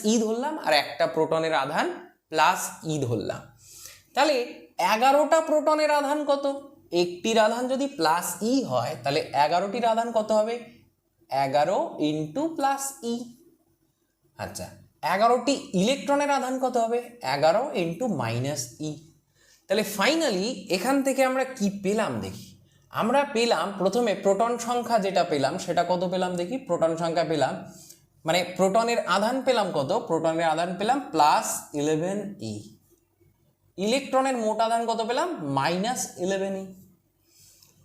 -e ধরলাম আর একটা প্রোটনের আধান +e ধরলাম। তাহলে 11টা প্রোটনের আধান কত? একটির আধান যদি +e হয় তাহলে 11টির আধান কত হবে? 11 × +e। আচ্ছা, 11টি ইলেকট্রনের আধান কত হবে? 11 × -e। তাহলে ফাইনালি এখান থেকে আমরা কি পেলাম দেখি। আমরা পেলাম প্রথমে প্রোটন সংখ্যা যেটা পেলাম সেটা কত পেলাম দেখি। প্রোটন সংখ্যা পেলাম, মানে প্রোটনের আধান পেলাম কত? প্রোটনের আধান পেলাম +11e। ইলেকট্রনের মোট আধান কত পেলাম? -11e,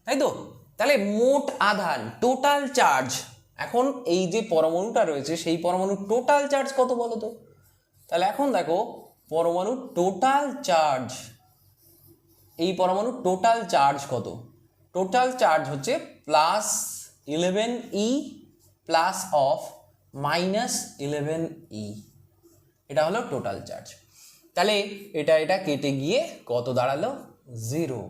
তাই তো। তাহলে মোট আধান, টোটাল চার্জ, এখন এই যে পরমাণুটা রয়েছে সেই পরমাণুর টোটাল চার্জ কত বলো তো? তাহলে এখন দেখো পরমাণুর টোটাল চার্জ, এই পরমাণুর টোটাল চার্জ কত? টোটাল চার্জ হচ্ছে +11e প্লাস অফ -11e, এটা হলো টোটাল চার্জ। তাহলে এটা কেটে গিয়ে কত দাঁড়ালো? 0।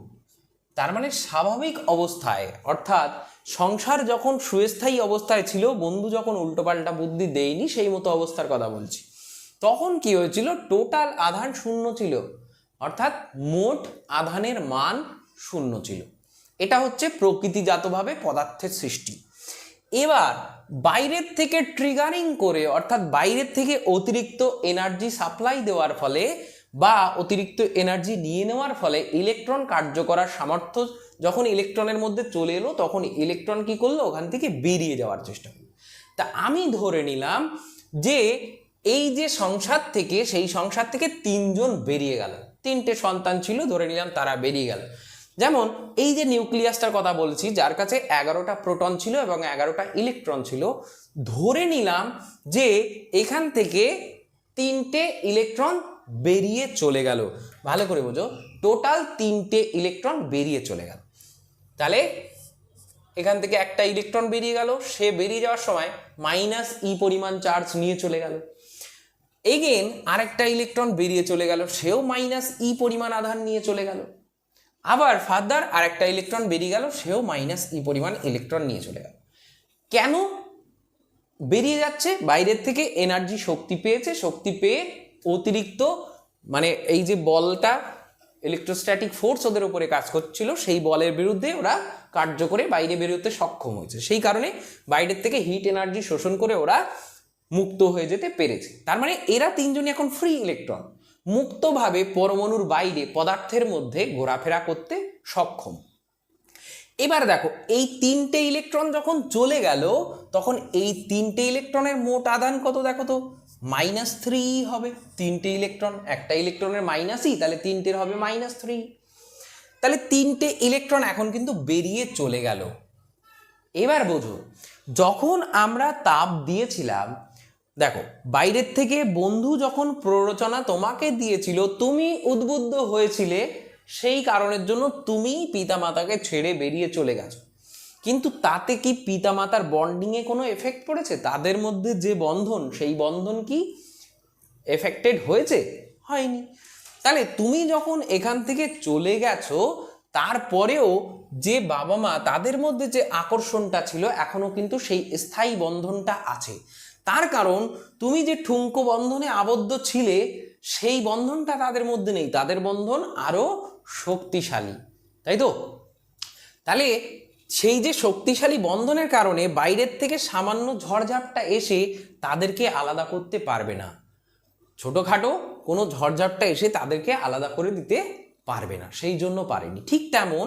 তার মানে স্বাভাবিক অবস্থায়, অর্থাৎ সংসার যখন সুস্থায়ী অবস্থায় ছিল, বন্ধু যখন উল্টোপাল্টা বুদ্ধি দেয়নি সেই মতো অবস্থার কথা বলছি, তখন কি হয়েছিল? টোটাল আধান 0 ছিল, অর্থাৎ মোট আধানের মান 0 ছিল। এটা হচ্ছে প্রকৃতিজাতভাবে পদার্থের সৃষ্টি। এবার বাইরের থেকে ট্রিগারিং করে, অর্থাৎ বাইরের থেকে অতিরিক্ত এনার্জি সাপ্লাই দেওয়ার ফলে বা অতিরিক্ত এনার্জি নিয়ে নেওয়ার ফলে ইলেকট্রন কার্য করার সামর্থ্য যখন ইলেকট্রনের মধ্যে চলে এলো, তখন ইলেকট্রন কি করলো? ওখান থেকে বেরিয়ে যাওয়ার চেষ্টা করলো। তা আমি ধরে নিলাম যে এই যে সংসার থেকে, সেই সংসার থেকে 3 জন বেরিয়ে গেল, 3টে সন্তান ছিল, ধরে নিলাম তারা বেরিয়ে গেল। যেমন এই যে নিউক্লিয়াসটার কথা বলছি, যার কাছে 11টা প্রোটন ছিল এবং 11টা ইলেকট্রন ছিল, ধরে নিলাম যে এখান থেকে 3টে ইলেকট্রন বেরিয়ে চলে গেল। ভালো করে বোঝো, টোটাল 3টে ইলেকট্রন বেরিয়ে চলে গেল। তাহলে এখান থেকে একটা ইলেকট্রন বেরিয়ে গেল, সে বেরিয়ে যাওয়ার সময় -e পরিমাণ চার্জ নিয়ে চলে গেল। এগেন আরেকটা ইলেকট্রন বেরিয়ে চলে গেল, সেও -e পরিমাণ আধান নিয়ে চলে গেল। আবার ফার্দার আরেকটা ইলেকট্রন বেরিয়ে গেল, সেও -e পরিমাণ ইলেকট্রন নিয়ে চলে গেল। কেন বেরিয়ে যাচ্ছে? বাইরের থেকে এনার্জি, শক্তি পেয়েছে, শক্তি পেয়ে অতিরিক্ত, মানে এই যে বলটা, ইলেকট্রোস্ট্যাটিক ফোর্স ওদের উপরে কাজ করছিল, সেই বলের বিরুদ্ধে ওরা কার্য করে বাইরে বেরোতে সক্ষম হয়েছে। সেই কারণে বাইরের থেকে হিট এনার্জি শোষণ করে ওরা মুক্ত হয়ে যেতে পেরেছে। তার মানে এরা 3 জনই এখন ফ্রি ইলেকট্রন, মুক্তভাবে পরমাণুর বাইরে পদার্থের মধ্যে ঘোরাফেরা করতে সক্ষম। এবার দেখো এই 3টে ইলেকট্রন যখন চলে গেল, তখন এই 3টে ইলেকট্রনের মোট আধান কত দেখো তো? -3 হবে। 3টে ইলেকট্রন, একটা ইলেকট্রনের -e, তাহলে 3টের হবে -3। তাহলে 3টে ইলেকট্রন এখন কিন্তু বেরিয়ে চলে গেল। এবার বোঝো, যখন আমরা তাপ দিয়েছিলাম, দেখো বাইরের থেকে বন্ধু যখন প্ররোচনা তোমাকে দিয়েছিল, তুমি উদ্বুদ্ধ হয়েছিলে, সেই কারণের জন্য তুমি পিতামাতাকে ছেড়ে বেরিয়ে চলে গেছো। কিন্তু তাতে কি পিতামাতার বন্ডিংয়ে কোনো এফেক্ট পড়েছে? তাদের মধ্যে যে বন্ধন, সেই বন্ধন কি এফেক্টেড হয়েছে? হয়নি। তাহলে তুমি যখন এখান থেকে চলে গেছো, তারপরেও যে বাবা মা তাদের মধ্যে যে আকর্ষণটা ছিল এখনো কিন্তু সেই স্থায়ী বন্ধনটা আছে। তার কারণ তুমি যে ঠুনকো বন্ধনে আবদ্ধ ছিলে সেই বন্ধনটা তাদের মধ্যে নেই, তাদের বন্ধন আরো শক্তিশালী, তাই তো? তাহলে সেই যে শক্তিশালী বন্ধনের কারণে বাইরের থেকে সামান্য ঝড়ঝাপটা এসে তাদেরকে আলাদা করতে পারবে না, ছোটোখাটো কোনো ঝড়ঝাপটা এসে তাদেরকে আলাদা করে দিতে পারবে না, সেই জন্য পারেনি। ঠিক তেমন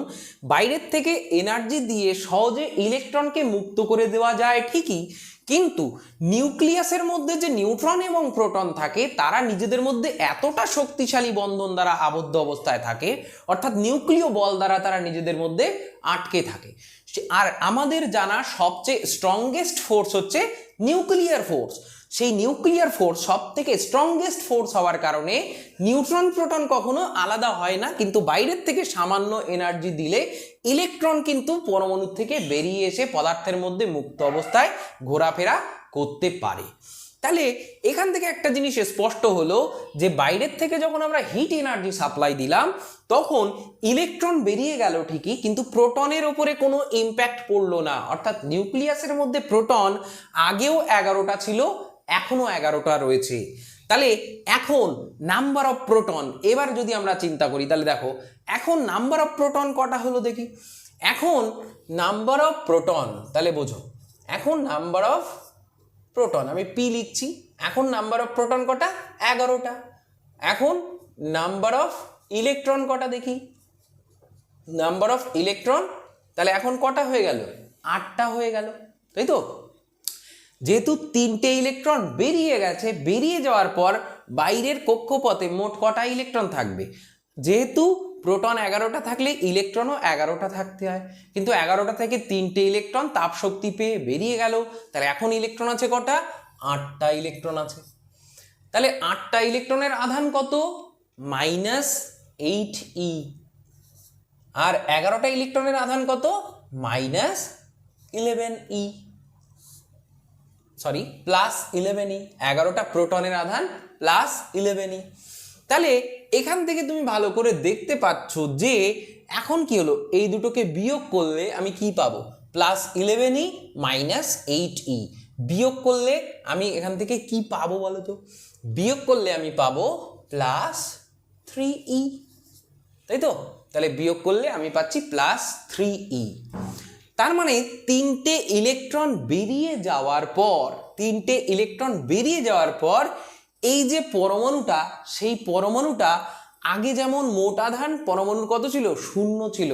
বাইরের থেকে এনার্জি দিয়ে সহজে ইলেকট্রনকে মুক্ত করে দেওয়া যায় ঠিকই, কিন্তু নিউক্লিয়াসের মধ্যে যে নিউট্রন এবং প্রোটন থাকে তারা নিজেদের মধ্যে এতটা শক্তিশালী বন্ধন দ্বারা আবদ্ধ অবস্থায় থাকে, অর্থাৎ নিউক্লিয় বল দ্বারা তারা নিজেদের মধ্যে আটকে থাকে। আর আমাদের জানা সবচেয়ে স্ট্রংগেস্ট ফোর্স হচ্ছে নিউক্লিয়ার ফোর্স। সেই নিউক্লিয়ার ফোর্স সব থেকে স্ট্রংগেস্ট ফোর্স হওয়ার কারণে নিউট্রন প্রোটন কখনো আলাদা হয় না, কিন্তু বাইরের থেকে সামান্য এনার্জি দিলে ইলেকট্রন কিন্তু পরমাণু থেকে বেরিয়ে এসে পদার্থের মধ্যে মুক্ত অবস্থায় ঘোরাফেরা করতে পারে। তাহলে এখান থেকে একটা জিনিস স্পষ্ট হলো যে বাইরের থেকে যখন আমরা হিট এনার্জি সাপ্লাই দিলাম তখন ইলেকট্রন বেরিয়ে গেল ঠিকই, কিন্তু প্রোটনের ওপরে কোনো ইম্প্যাক্ট পড়লো না। অর্থাৎ নিউক্লিয়াসের মধ্যে প্রোটন আগেও 11টা ছিল, এখনো 11টা রয়েছে। তাহলে এখন নাম্বার অফ প্রোটন এবার যদি আমরা চিন্তা করি, তাহলে দেখো এখন নাম্বার অফ প্রোটন কটা হলো দেখি। এখন নাম্বার অফ প্রোটন, তাহলে বোঝো এখন নাম্বার অফ প্রোটন আমি পি লিখছি, এখন নাম্বার অফ প্রোটন কটা? 11টা। এখন নাম্বার অফ ইলেকট্রন কটা দেখি, নাম্বার অফ ইলেকট্রন তাহলে এখন কটা হয়ে গেল? 8টা হয়ে গেল, তাই তো? যেহেতু 3টে ইলেকট্রন বেরিয়ে গেছে, বেরিয়ে যাওয়ার পর বাইরের কক্ষপথে মোট কটা ইলেকট্রন থাকবে? যেহেতু প্রোটন 11টা থাকলে ইলেকট্রনও 11টা থাকতে হয়, কিন্তু 11টা থেকে 3টে ইলেকট্রন তাপ শক্তি পেয়ে বেরিয়ে গেল, তাহলে এখন ইলেকট্রন আছে কটা? 8টা ইলেকট্রন আছে। তাহলে 8টা ইলেকট্রনের আধান কত? -8e। আর 11টা ইলেকট্রনের আধান কত? -11e, sorry +11e। 11টা প্রোটনের আধান +11e। তাহলে এখান থেকে তুমি ভালো করে দেখতে পাচ্ছ যে এখন কি হলো, এই দুটোকে বিয়োগ করলে আমি কি পাবো? +11e -8e। বিয়োগ করলে আমি এখান থেকে কি পাবো বলো তো? বিয়োগ করলে আমি পাবো +3e, তাই তো? তাহলে বিয়োগ করলে আমি পাচ্ছি +3e। তার মানে 3টে ইলেকট্রন বেরিয়ে যাওয়ার পর, 3টে ইলেকট্রন বেরিয়ে যাওয়ার পর এই যে পরমাণুটা, সেই পরমাণুটা আগে যেমন মোট আধান পরমাণুর কত ছিল? 0 ছিল,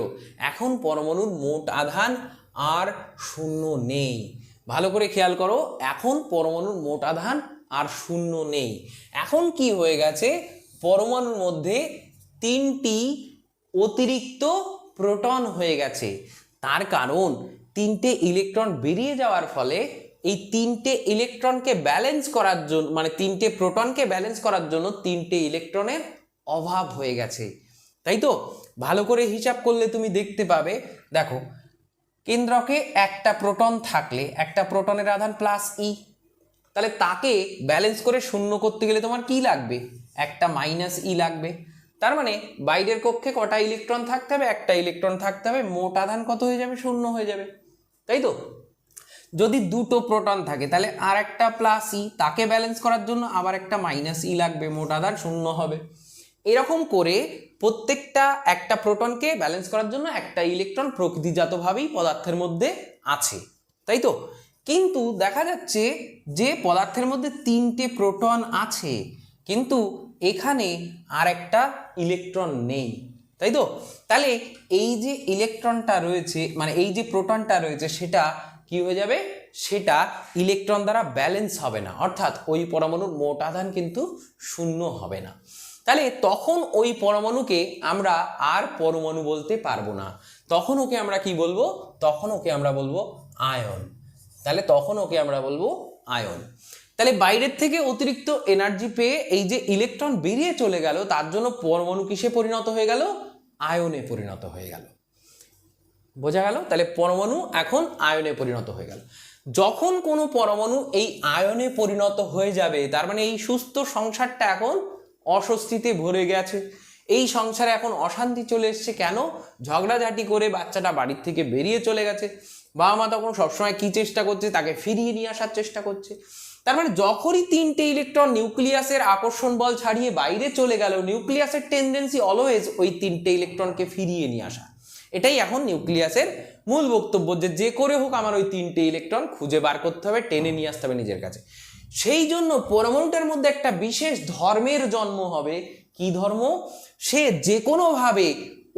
এখন পরমাণুর মোট আধান আর 0 নেই। ভালো করে খেয়াল করো, এখন পরমাণুর মোট আধান আর 0 নেই। এখন কি হয়ে গেছে? পরমাণুর মধ্যে 3টি অতিরিক্ত প্রোটন হয়ে গেছে। তার কারণ 3টে ইলেকট্রন বেরিয়ে যাওয়ার ফলে এই 3টে ইলেকট্রনকে ব্যালেন্স করার জন্য, মানে 3টে প্রোটনকে ব্যালেন্স করার জন্য 3টে ইলেকট্রনের অভাব হয়ে গেছে, তাই তো? ভালো করে হিসাব করলে তুমি দেখতে পাবে, দেখো কেন্দ্রকে একটা প্রোটন থাকলে একটা প্রোটনের আধান +e, তাহলে তাকে ব্যালেন্স করে 0 করতে গেলে তোমার কি লাগবে? একটা -e লাগবে। তার মানে বাইরের কক্ষে কটা ইলেকট্রন থাকতে হবে? একটা ইলেকট্রন থাকতে হবে, মোট আধান কত হয়ে যাবে? 0 হয়ে যাবে, তাই তো? যদি দুটো প্রোটন থাকে তাহলে আর একটা +e, তাকে ব্যালেন্স করার জন্য আবার একটা -e লাগবে, মোট আধান 0 হবে। এরকম করে প্রত্যেকটা একটা প্রোটনকে ব্যালেন্স করার জন্য একটা ইলেকট্রন প্রকৃতিজাতভাবেই পদার্থের মধ্যে আছে, তাই তো? কিন্তু দেখা যাচ্ছে যে পদার্থের মধ্যে 3টে প্রোটন আছে, কিন্তু এখানে আর একটা ইলেকট্রন নেই, তাই তো? তাহলে এই যে ইলেকট্রনটা রয়েছে, মানে এই যে প্রোটনটা রয়েছে, সেটা কি হয়ে যাবে? সেটা ইলেকট্রন দ্বারা ব্যালেন্স হবে না, অর্থাৎ ওই পরমাণুর মোট আধান কিন্তু 0 হবে না। তাহলে তখন ওই পরমাণুকে আমরা আর পরমাণু বলতে পারবো না, তখন ওকে আমরা কি বলবো? তখন ওকে আমরা বলবো আয়ন। তাহলে তখন ওকে আমরা বলবো আয়ন। তাহলে বাইরের থেকে অতিরিক্ত এনার্জি পেয়ে এই যে ইলেকট্রন বেরিয়ে চলে গেল, তার জন্য পরমাণু কিসে পরিণত হয়ে গেল? আয়নে পরিণত হয়ে গেল। বোঝা গেল? তাহলে পরমাণু এখন আয়নে পরিণত হয়ে গেল। যখন কোনো পরমাণু এই আয়নে পরিণত হয়ে যাবে, তার মানে এই সুস্থ সংসারটা এখন অস্বস্তিতে ভরে গেছে, এই সংসারে এখন অশান্তি চলে এসছে। কেন? ঝগড়াঝাটি করে বাচ্চাটা বাড়ির থেকে বেরিয়ে চলে গেছে, বাবা মা তখন সবসময় কি চেষ্টা করছে, তাকে ফিরিয়ে নিয়ে আসার চেষ্টা করছে। তার মানে যখনই তিনটে ইলেকট্রন নিউক্লিয়াসের আকর্ষণ বল ছাড়িয়ে বাইরে চলে গেল, নিউক্লিয়াসের টেন্ডেন্সি অলওয়েজ ওই তিনটে ইলেকট্রনকে ফিরিয়ে নিয়ে আসা। এটাই এখন নিউক্লিয়াসের মূল বক্তব্য, যে করে হোক আমার ওই তিনটে ইলেকট্রন খুঁজে বার করতে হবে, টেনে নিয়ে আসতে হবে নিজের কাছে। সেই জন্য পরমাণুটার মধ্যে একটা বিশেষ ধর্মের জন্ম হবে। কি ধর্ম? সে যে কোনোভাবে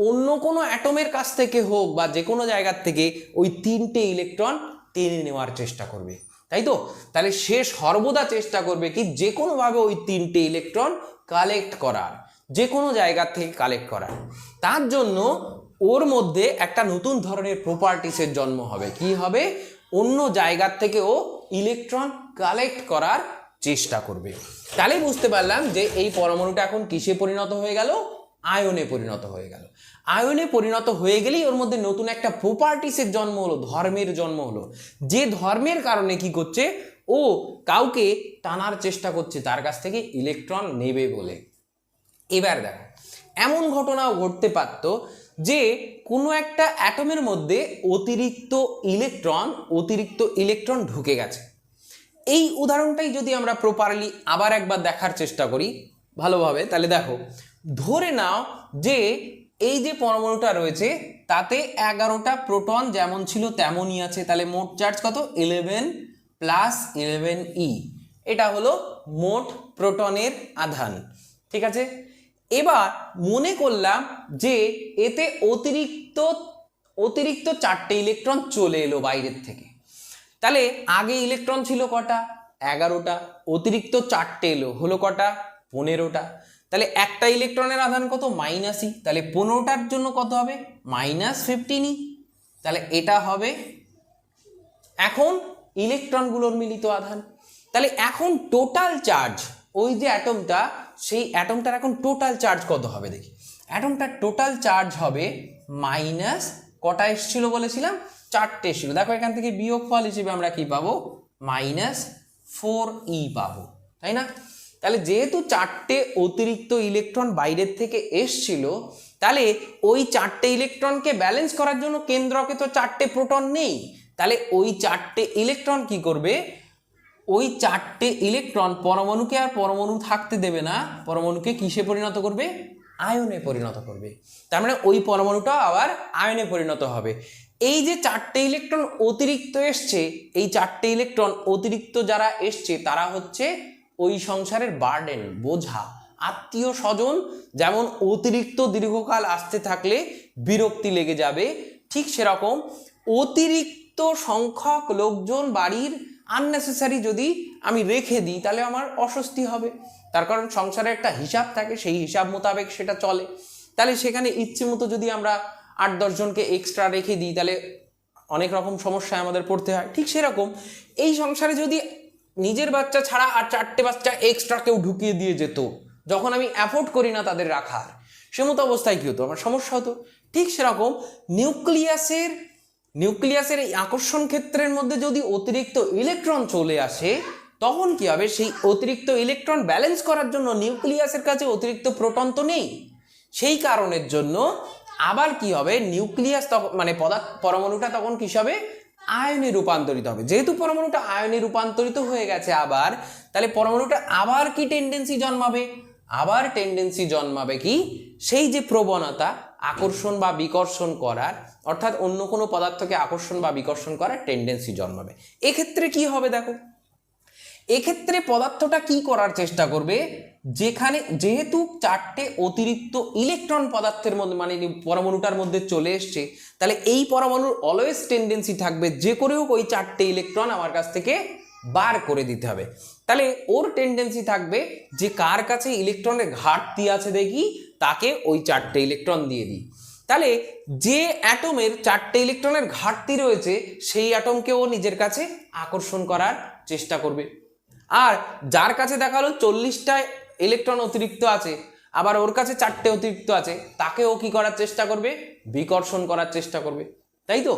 অন্য কোনো অ্যাটমের কাছ থেকে হোক বা যে কোনো জায়গার থেকে ওই তিনটে ইলেকট্রন টেনে নেওয়ার চেষ্টা করবে, তাই তো? তাহলে সে সর্বদা চেষ্টা করবে কি যে কোনোভাবে ওই তিনটে ইলেকট্রন কালেক্ট করার, যে কোনো জায়গা থেকে কালেক্ট করার। তার জন্য ওর মধ্যে একটা নতুন ধরনের প্রপার্টিসের জন্ম হবে। কি হবে? অন্য জায়গার থেকে ও ইলেকট্রন কালেক্ট করার চেষ্টা করবে। তাহলে বুঝতে পারলাম যে এই পরমাণুটা এখন কিসে পরিণত হয়ে গেল? আয়নে পরিণত হয়ে গেল। আয়নে পরিণত হয়ে গেলেই ওর মধ্যে নতুন একটা প্রপার্টিসের জন্ম হলো, ধর্মের জন্ম হলো। যে ধর্মের কারণে কি করছে? ও কাউকে টানার চেষ্টা করছে তার কাছ থেকে ইলেকট্রন নেবে বলে। এবার দেখো, এমন ঘটনাও ঘটতে পারত যে কোনো একটা অ্যাটমের মধ্যে অতিরিক্ত ইলেকট্রন ঢুকে গেছে। এই উদাহরণটাই যদি আমরা প্রপারলি আবার একবার দেখার চেষ্টা করি ভালোভাবে, তাহলে দেখো, ধরে নাও যে এই যে পরমাণুটা রয়েছে তাতে 11টা প্রোটন যেমন ছিল তেমনই আছে। তাহলে মোট চার্জ কত? 11 + 11e। এটা হলো মোট প্রোটনের আধান, ঠিক আছে? এবার মনে করলাম যে এতে অতিরিক্ত 4টে ইলেকট্রন চলে এলো বাইরের থেকে। তাহলে আগে ইলেকট্রন ছিল কটা? 11টা। অতিরিক্ত 4টে এলো, হলো কটা? 15টা। তাহলে একটা ইলেকট্রনের আধান কত? -e। তাহলে 15টার জন্য কত হবে? -15e। তাহলে এটা হবে এখন ইলেকট্রনগুলোর মিলিত আধান। তাহলে এখন টোটাল চার্জ, ওই যে অ্যাটমটা, সেই অ্যাটমটার এখন টোটাল চার্জ কত হবে দেখি। অ্যাটমটার টোটাল চার্জ হবে মাইনাস, কটা এসেছিল বলেছিলাম? 4টে এসেছিল। দেখো এখান থেকে বিয়োগফল হিসেবে আমরা কি পাবো? -4e পাবো, তাই না? তাহলে যেহেতু 4টে অতিরিক্ত ইলেকট্রন বাইরের থেকে এসছিল, তাহলে ওই 4টে ইলেকট্রনকে ব্যালেন্স করার জন্য কেন্দ্রকে তো 4টে প্রোটন নেই। তাহলে ওই 4টে ইলেকট্রন কি করবে? ওই 4টে ইলেকট্রন পরমাণুকে আর পরমাণু থাকতে দেবে না, পরমাণুকে কিসে পরিণত করবে? আয়নে পরিণত করবে। তার মানে ওই পরমাণুটা আবার আয়নে পরিণত হবে। এই যে 4টে ইলেকট্রন অতিরিক্ত এসছে, এই 4টে ইলেকট্রন অতিরিক্ত যারা এসছে তারা হচ্ছে ওই সংসারের বার্ডেন, বোঝা। আত্মীয় স্বজন যেমন অতিরিক্ত দীর্ঘকাল আসতে থাকলে বিরক্তি লেগে যাবে, ঠিক সেরকম অতিরিক্ত সংখ্যক লোকজন বাড়ির আননেসেসারি যদি আমি রেখে দিই তাহলে আমার অস্বস্তি হবে। তার কারণ সংসারে একটা হিসাব থাকে, সেই হিসাব মোতাবেক সেটা চলে। তাহলে সেখানে ইচ্ছে মতো যদি আমরা 8-10 জনকে এক্সট্রা রেখে দিই তাহলে অনেক রকম সমস্যায় আমাদের পড়তে হয়। ঠিক সেরকম এই সংসারে যদি নিজের বাচ্চা ছাড়া আর 4টে বাচ্চা এক্সট্রা কেউ ঢুকিয়ে দিয়ে যেত, যখন আমি অ্যাফোর্ড করি না তাদের রাখার, সে মতো অবস্থায় কী হতো? আমার সমস্যা হতো। ঠিক সেরকম নিউক্লিয়াসের এই আকর্ষণ ক্ষেত্রের মধ্যে যদি অতিরিক্ত ইলেকট্রন চলে আসে তখন কি হবে? সেই অতিরিক্ত ইলেকট্রন ব্যালেন্স করার জন্য নিউক্লিয়াসের কাছে অতিরিক্ত প্রোটন তো নেই। সেই কারণের জন্য আবার কি হবে? নিউক্লিয়াস তখন মানে পরমাণুটা তখন কি হবে? আয়নে রূপান্তরিত হবে। যেহেতু পরমাণুটা আয়নে রূপান্তরিত হয়ে গেছে আবার, তাহলে পরমাণুটা আবার কি টেন্ডেন্সি জন্মাবে? আবার টেন্ডেন্সি জন্মাবে কি? সেই যে প্রবণতা আকর্ষণ বা বিকর্ষণ করার, অর্থাৎ অন্য কোনো পদার্থকে আকর্ষণ বা বিকর্ষণ করার টেন্ডেন্সি জন্মাবে। এক্ষেত্রে কি হবে দেখো, এক্ষেত্রে পদার্থটা কি করার চেষ্টা করবে? যেহেতু 4টে অতিরিক্ত ইলেকট্রন পদার্থের মধ্যে মানে পরমাণুটার মধ্যে চলে এসছে, তাহলে এই পরমাণুর অলওয়েজ টেন্ডেন্সি থাকবে যে করে হোক ওই 4টে ইলেকট্রন আমার কাছ থেকে বার করে দিতে হবে। তাহলে ওর টেন্ডেন্সি থাকবে যে কার কাছে ইলেকট্রনের ঘাটতি আছে দেখি তাকে ওই 4টে ইলেকট্রন দিয়ে দিই। তাহলে যে অ্যাটমের 4টে ইলেকট্রনের ঘাটতি রয়েছে সেই অ্যাটমকে ও নিজের কাছে আকর্ষণ করার চেষ্টা করবে। আর যার কাছে দেখালো 40টা ইলেকট্রন অতিরিক্ত আছে, আবার ওর কাছে 4টে অতিরিক্ত আছে, তাকে ও কি করার চেষ্টা করবে? বিকর্ষণ করার চেষ্টা করবে, তাই তো?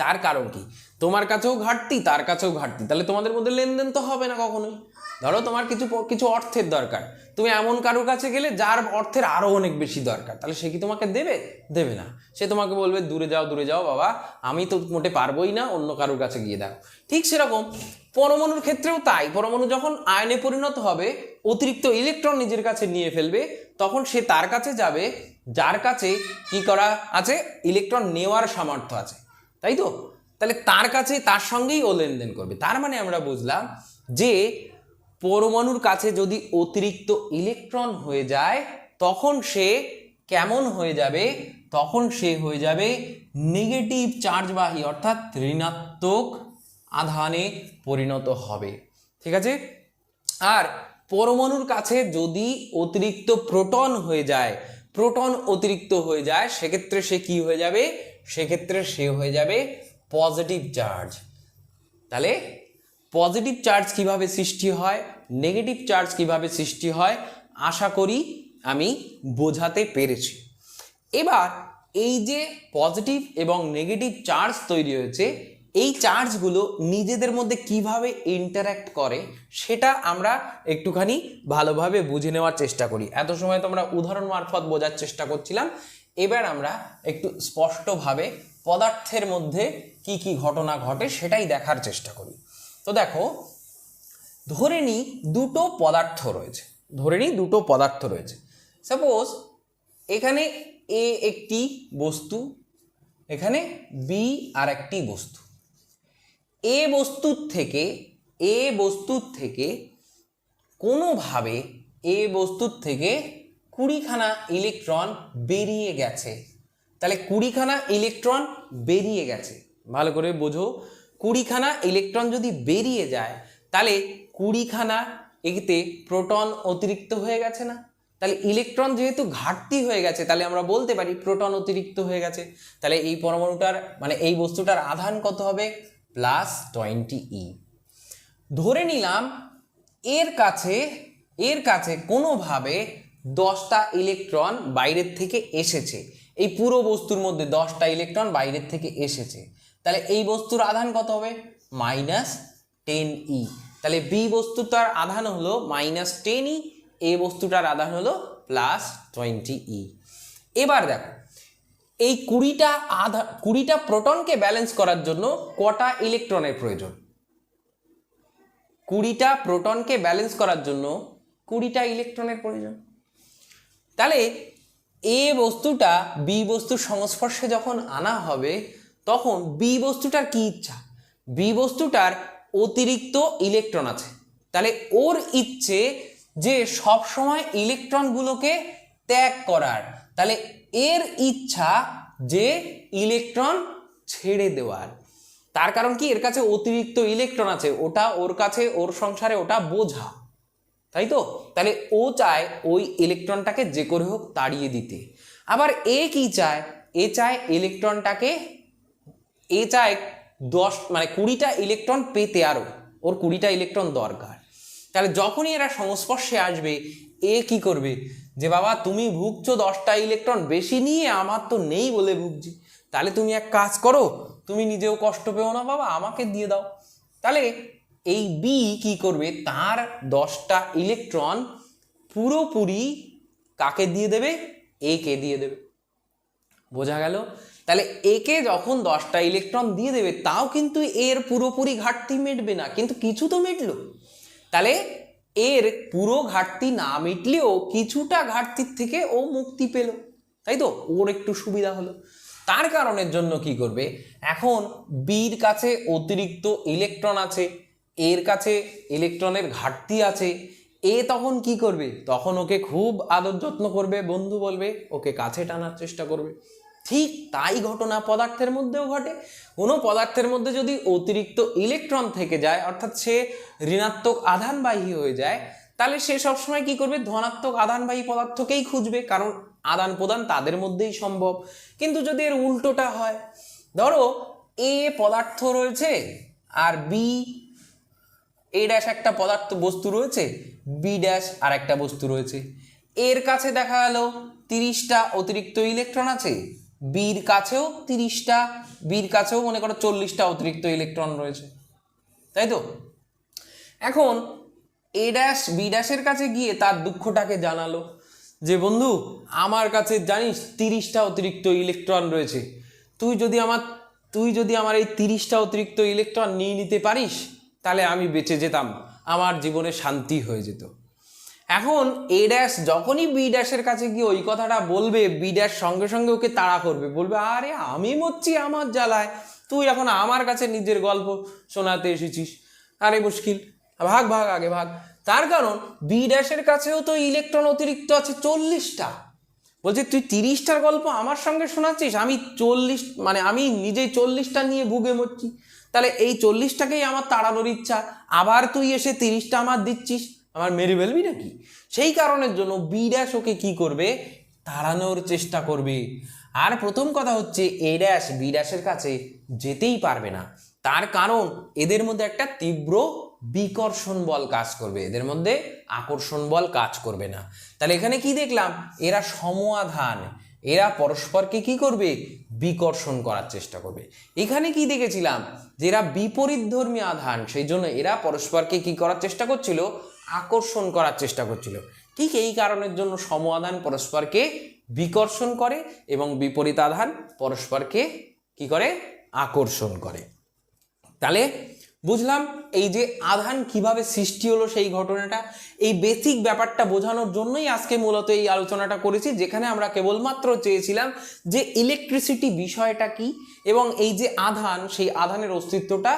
তার কারণ কি, তোমার কাছেও ঘাটতি তার কাছেও ঘাটতি, তাহলে তোমাদের মধ্যে লেনদেন তো হবে না কখনোই। ধরো তোমার কিছু কিছু অর্থের দরকার, তুমি এমন কারোর কাছে গেলে যার অর্থের আরও অনেক বেশি দরকার, তাহলে সে কি তোমাকে দেবে? দেবে না। সে তোমাকে বলবে দূরে যাও বাবা, আমি তো মোটে পারবোই না, অন্য কারোর কাছে গিয়ে দাও। ঠিক সেরকম পরমাণুর ক্ষেত্রেও তাই, পরমাণু যখন আয়নে পরিণত হবে, অতিরিক্ত ইলেকট্রন নিজের কাছে নিয়ে ফেলবে, তখন সে তার কাছে যাবে যার কাছে কি করা আছে, ইলেকট্রন নেওয়ার সামর্থ্য আছে, তাই তো? তাহলে তার কাছে, তার সঙ্গেই ও লেনদেন করবে। তার মানে আমরা বুঝলাম যে পরমাণুর কাছে যদি অতিরিক্ত ইলেকট্রন হয়ে যায় তখন সে কেমন হয়ে যাবে? তখন সে হয়ে যাবে নেগেটিভ চার্জবাহী, অর্থাৎ ঋণাত্মক আধানে পরিণত হবে। ঠিক আছে? আর পরমাণুর কাছে যদি অতিরিক্ত প্রোটন হয়ে যায়, প্রোটন অতিরিক্ত হয়ে যায়, সেক্ষেত্রে সে কি হয়ে যাবে? সেক্ষেত্রে সে হয়ে যাবে পজিটিভ চার্জ। তাহলে পজিটিভ চার্জ কিভাবে সৃষ্টি হয়, নেগেটিভ চার্জ কিভাবে সৃষ্টি হয়, আশা করি আমি বোঝাতে পেরেছি। এবার এই যে পজিটিভ এবং নেগেটিভ চার্জ তৈরি হয়েছে, এই চার্জগুলো নিজেদের মধ্যে কিভাবে ইন্টারঅ্যাক্ট করে সেটা আমরা একটুখানি ভালোভাবে বুঝে নেওয়ার চেষ্টা করি। এত সময় তোমরা উদাহরণ মারফত বোঝার চেষ্টা করছিলাম, এবার আমরা একটু স্পষ্টভাবে পদার্থের মধ্যে কি কি ঘটনা ঘটে সেটাই দেখার চেষ্টা করি। তো দেখো, ধরে নিই দুটো পদার্থ রয়েছে, সাপোজ এখানে এ একটি বস্তু, এখানে বি আর একটি বস্তু। এ বস্তুর থেকে কোনোভাবে এ বস্তুর থেকে 20খানা ইলেকট্রন বেরিয়ে গেছে। তাহলে 20খানা ইলেকট্রন বেরিয়ে গেছে, ভালো করে বোঝো। 20খানা ইলেকট্রন যদি বেরিয়ে যায় তাহলে 20খানা এতে প্রোটন অতিরিক্ত হয়ে গেছে না? তাহলে ইলেকট্রন যেহেতু ঘাটতি হয়ে গেছে, তাহলে আমরা বলতে পারি প্রোটন অতিরিক্ত হয়ে গেছে। তাহলে এই পরমাণুটার মানে এই বস্তুটার আধান কত হবে? +20E। ধরে নিলাম এর কাছে কোনোভাবে 10টা ইলেকট্রন বাইরের থেকে এসেছে, এই পুরো বস্তুর মধ্যে 10টা ইলেকট্রন বাইরের থেকে এসেছে, তাহলে এই বস্তুর আধান কত হবে? -10E। তাহলে বি বস্তুটার আধান হলো -10E, এ বস্তুটার আধান হলো +20E। এবার দেখো, এই 20টা প্রোটনকে ব্যালেন্স করার জন্য কটা ইলেকট্রনের প্রয়োজন? 20টা প্রোটনকে ব্যালেন্স করার জন্য 20টা ইলেকট্রনের প্রয়োজন। তাহলে এ বস্তুটা বি বস্তুর সংস্পর্শে যখন আনা হবে, তখন বি বস্তুটার কি ইচ্ছা? বি বস্তুটার অতিরিক্ত ইলেকট্রন আছে, তাহলে ওর ইচ্ছে যে সব সময় ইলেকট্রনগুলোকে ত্যাগ করার। তাহলে এর ইচ্ছা যে ইলেকট্রন ছেড়ে দেওয়ার। তার কারণ কি? এর কাছে অতিরিক্ত ইলেকট্রন আছে, ওটা ওর কাছে, ওর সংসারে ওটা বোঝা, তাই তো? তাহলে ও চায় ওই ইলেকট্রনটাকে যে করে হোক তাড়িয়ে দিতে। আবার এ কি চায়? এ চায় ইলেকট্রনটাকে, এ চায় 20টা ইলেকট্রন পেতে, আরো ওর 20টা ইলেকট্রন দরকার। তাহলে যখনই এরা সংস্পর্শে আসবে, এ কি করবে? যে বাবা তুমি ভুগছো 10টা ইলেকট্রন বেশি নিয়ে, আমার তো নেই বলে ভুগছি, তাহলে তুমি এক কাজ করো, তুমি নিজেও কষ্ট পেও না বাবা, আমাকে দিয়ে দাও। তাহলে এই বি কি করবে? তার 10টা ইলেকট্রন পুরোপুরি কাকে দিয়ে দেবে? এ কে দিয়ে দেবে। বোঝা গেল? তাহলে একে যখন 10টা ইলেকট্রন দিয়ে দেবে, তাও কিন্তু এর পুরোপুরি ঘাটতি মিটবে না, কিন্তু কিছু তো মিটলো। তাহলে এর পুরো ঘাটতি না মিটলেও কিছুটা ঘাটতির থেকে ও মুক্তি পেল, তাই তো? ওর একটু সুবিধা হলো। তার কারণের জন্য কি করবে? এখন বির কাছে অতিরিক্ত ইলেকট্রন আছে, এর কাছে ইলেকট্রনের ঘাটতি আছে, এ তখন কি করবে? তখন ওকে খুব আদর যত্ন করবে, বন্ধু বলবে, ওকে কাছে টানার চেষ্টা করবে। ঠিক তাই ঘটনা পদার্থের মধ্যেও ঘটে। কোনো পদার্থের মধ্যে যদি অতিরিক্ত ইলেকট্রন থেকে যায়, অর্থাৎ সে ঋণাত্মক আধানবাহী হয়ে যায়, তাহলে সে সবসময় কি করবে? ধনাত্মক আধানবাহী পদার্থকেই খুঁজবে, কারণ আদান প্রদান তাদের মধ্যেই সম্ভব। কিন্তু যদি এর উল্টোটা হয়, ধরো এ পদার্থ রয়েছে আর বি, এ ড্যাশ একটা পদার্থ বস্তু রয়েছে, বি ড্যাশ আর একটা বস্তু রয়েছে। এর কাছে দেখা গেল 30টা অতিরিক্ত ইলেকট্রন আছে, বির কাছেও 30টা, বির কাছেও মনে করো 40টা অতিরিক্ত ইলেকট্রন রয়েছে, তাই তো? এখন এ ড্যাশ বি ড্যাশের কাছে গিয়ে তার দুঃখটাকে জানালো যে বন্ধু আমার কাছে জানিস 30টা অতিরিক্ত ইলেকট্রন রয়েছে, তুই যদি আমার এই 30টা অতিরিক্ত ইলেকট্রন নিয়ে নিতে পারিস তাহলে আমি বেঁচে যেতাম, আমার জীবনে শান্তি হয়ে যেত। এখন এ ড্যাশ যখনই বি ড্যাশের কাছে গিয়ে ওই কথাটা বলবে, বি ড্যাশ সঙ্গে সঙ্গে ওকে তাড়া করবে, বলবে আরে আমি মরছি আমার জ্বালায়, তুই এখন আমার কাছে নিজের গল্প শোনাতে এসেছিস, আরে মুশকিল, ভাগ ভাগ আগে ভাগ। তার কারণ বি ড্যাশের কাছেও তো ইলেকট্রন অতিরিক্ত আছে 40টা, বলছে তুই 30টার গল্প আমার সঙ্গে শোনাচ্ছিস, আমি 40 মানে আমি নিজেই 40টা নিয়ে ভুগে মরছি, তাহলে এই 40টাকেই আমার তাড়ানোর ইচ্ছা, আবার তুই এসে 30টা আমার দিচ্ছিস, আমার মেরে ফেলবি নাকি? সেই কারণের জন্য বি ড্যাশ ওকে কি করবে, তাড়ানোর চেষ্টা করবে। আর প্রথম কথা হচ্ছে এ ড্যাশ বি ড্যাশের কাছে যেতেই পারবে না, তার কারণ এদের মধ্যে একটা তীব্র বিকর্ষণ বল কাজ করবে, এদের মধ্যে আকর্ষণ বল কাজ করবে না। তাহলে এখানে কি দেখলাম, এরা সমআধান, এরা পরস্পরকে কি করবে, বিকর্ষণ করার চেষ্টা করবে। এখানে কি দেখেছিলাম, যে এরা বিপরীতধর্মী আধান, সেই জন্য এরা পরস্পরকে কি করার চেষ্টা করছিল, আকর্ষণ করার চেষ্টা করছিল। ঠিক এই কারণের জন্য সমআধান পরস্পরকে বিকর্ষণ করে এবং বিপরীত আধান পরস্পরকে কি করে, আকর্ষণ করে। তাহলে বুঝলাম এই যে আধান কিভাবে সৃষ্টি হলো সেই ঘটনাটা, এই বেসিক ব্যাপারটা বোঝানোর জন্যই আজকে মূলত এই আলোচনাটা করেছি, যেখানে আমরা কেবলমাত্র চেয়েছিলাম যে ইলেকট্রিসিটি বিষয়টা কি এবং এই যে আধান, সেই আধানের অস্তিত্বটা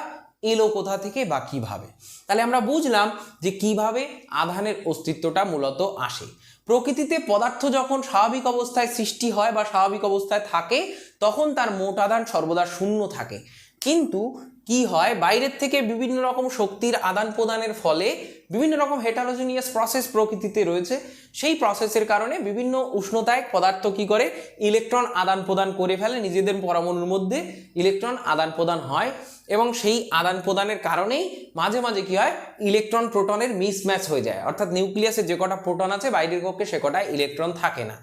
এলো কোথা থেকে বা কিভাবে। তাহলে আমরা বুঝলাম যে কিভাবে আধানের অস্তিত্বটা মূলত আসে। প্রকৃতিতে পদার্থ যখন স্বাভাবিক অবস্থায় সৃষ্টি হয় বা স্বাভাবিক অবস্থায় থাকে তখন তার মোট আধান সর্বদা শূন্য থাকে, কিন্তু কি হয়, বাইরের থেকে বিভিন্ন রকম শক্তির আদান প্রদানের ফলে বিভিন্ন রকম হেটারোজিনিয়াস প্রসেস প্রকৃতিতে রয়েছে, সেই প্রসেসের কারণে বিভিন্ন উষ্ণতায় পদার্থ কি করে, ইলেকট্রন আদান প্রদান করে ফেলে, নিজেদের পরমাণুর মধ্যে ইলেকট্রন আদান প্রদান হয় এবং সেই আদান প্রদানের কারণেই মাঝে মাঝে কি হয়, ইলেকট্রন প্রোটনের মিসম্যাচ হয়ে যায়, অর্থাৎ নিউক্লিয়াসে যে কটা প্রোটন আছে বাইরের কক্ষে সে কটা ইলেকট্রন থাকে না।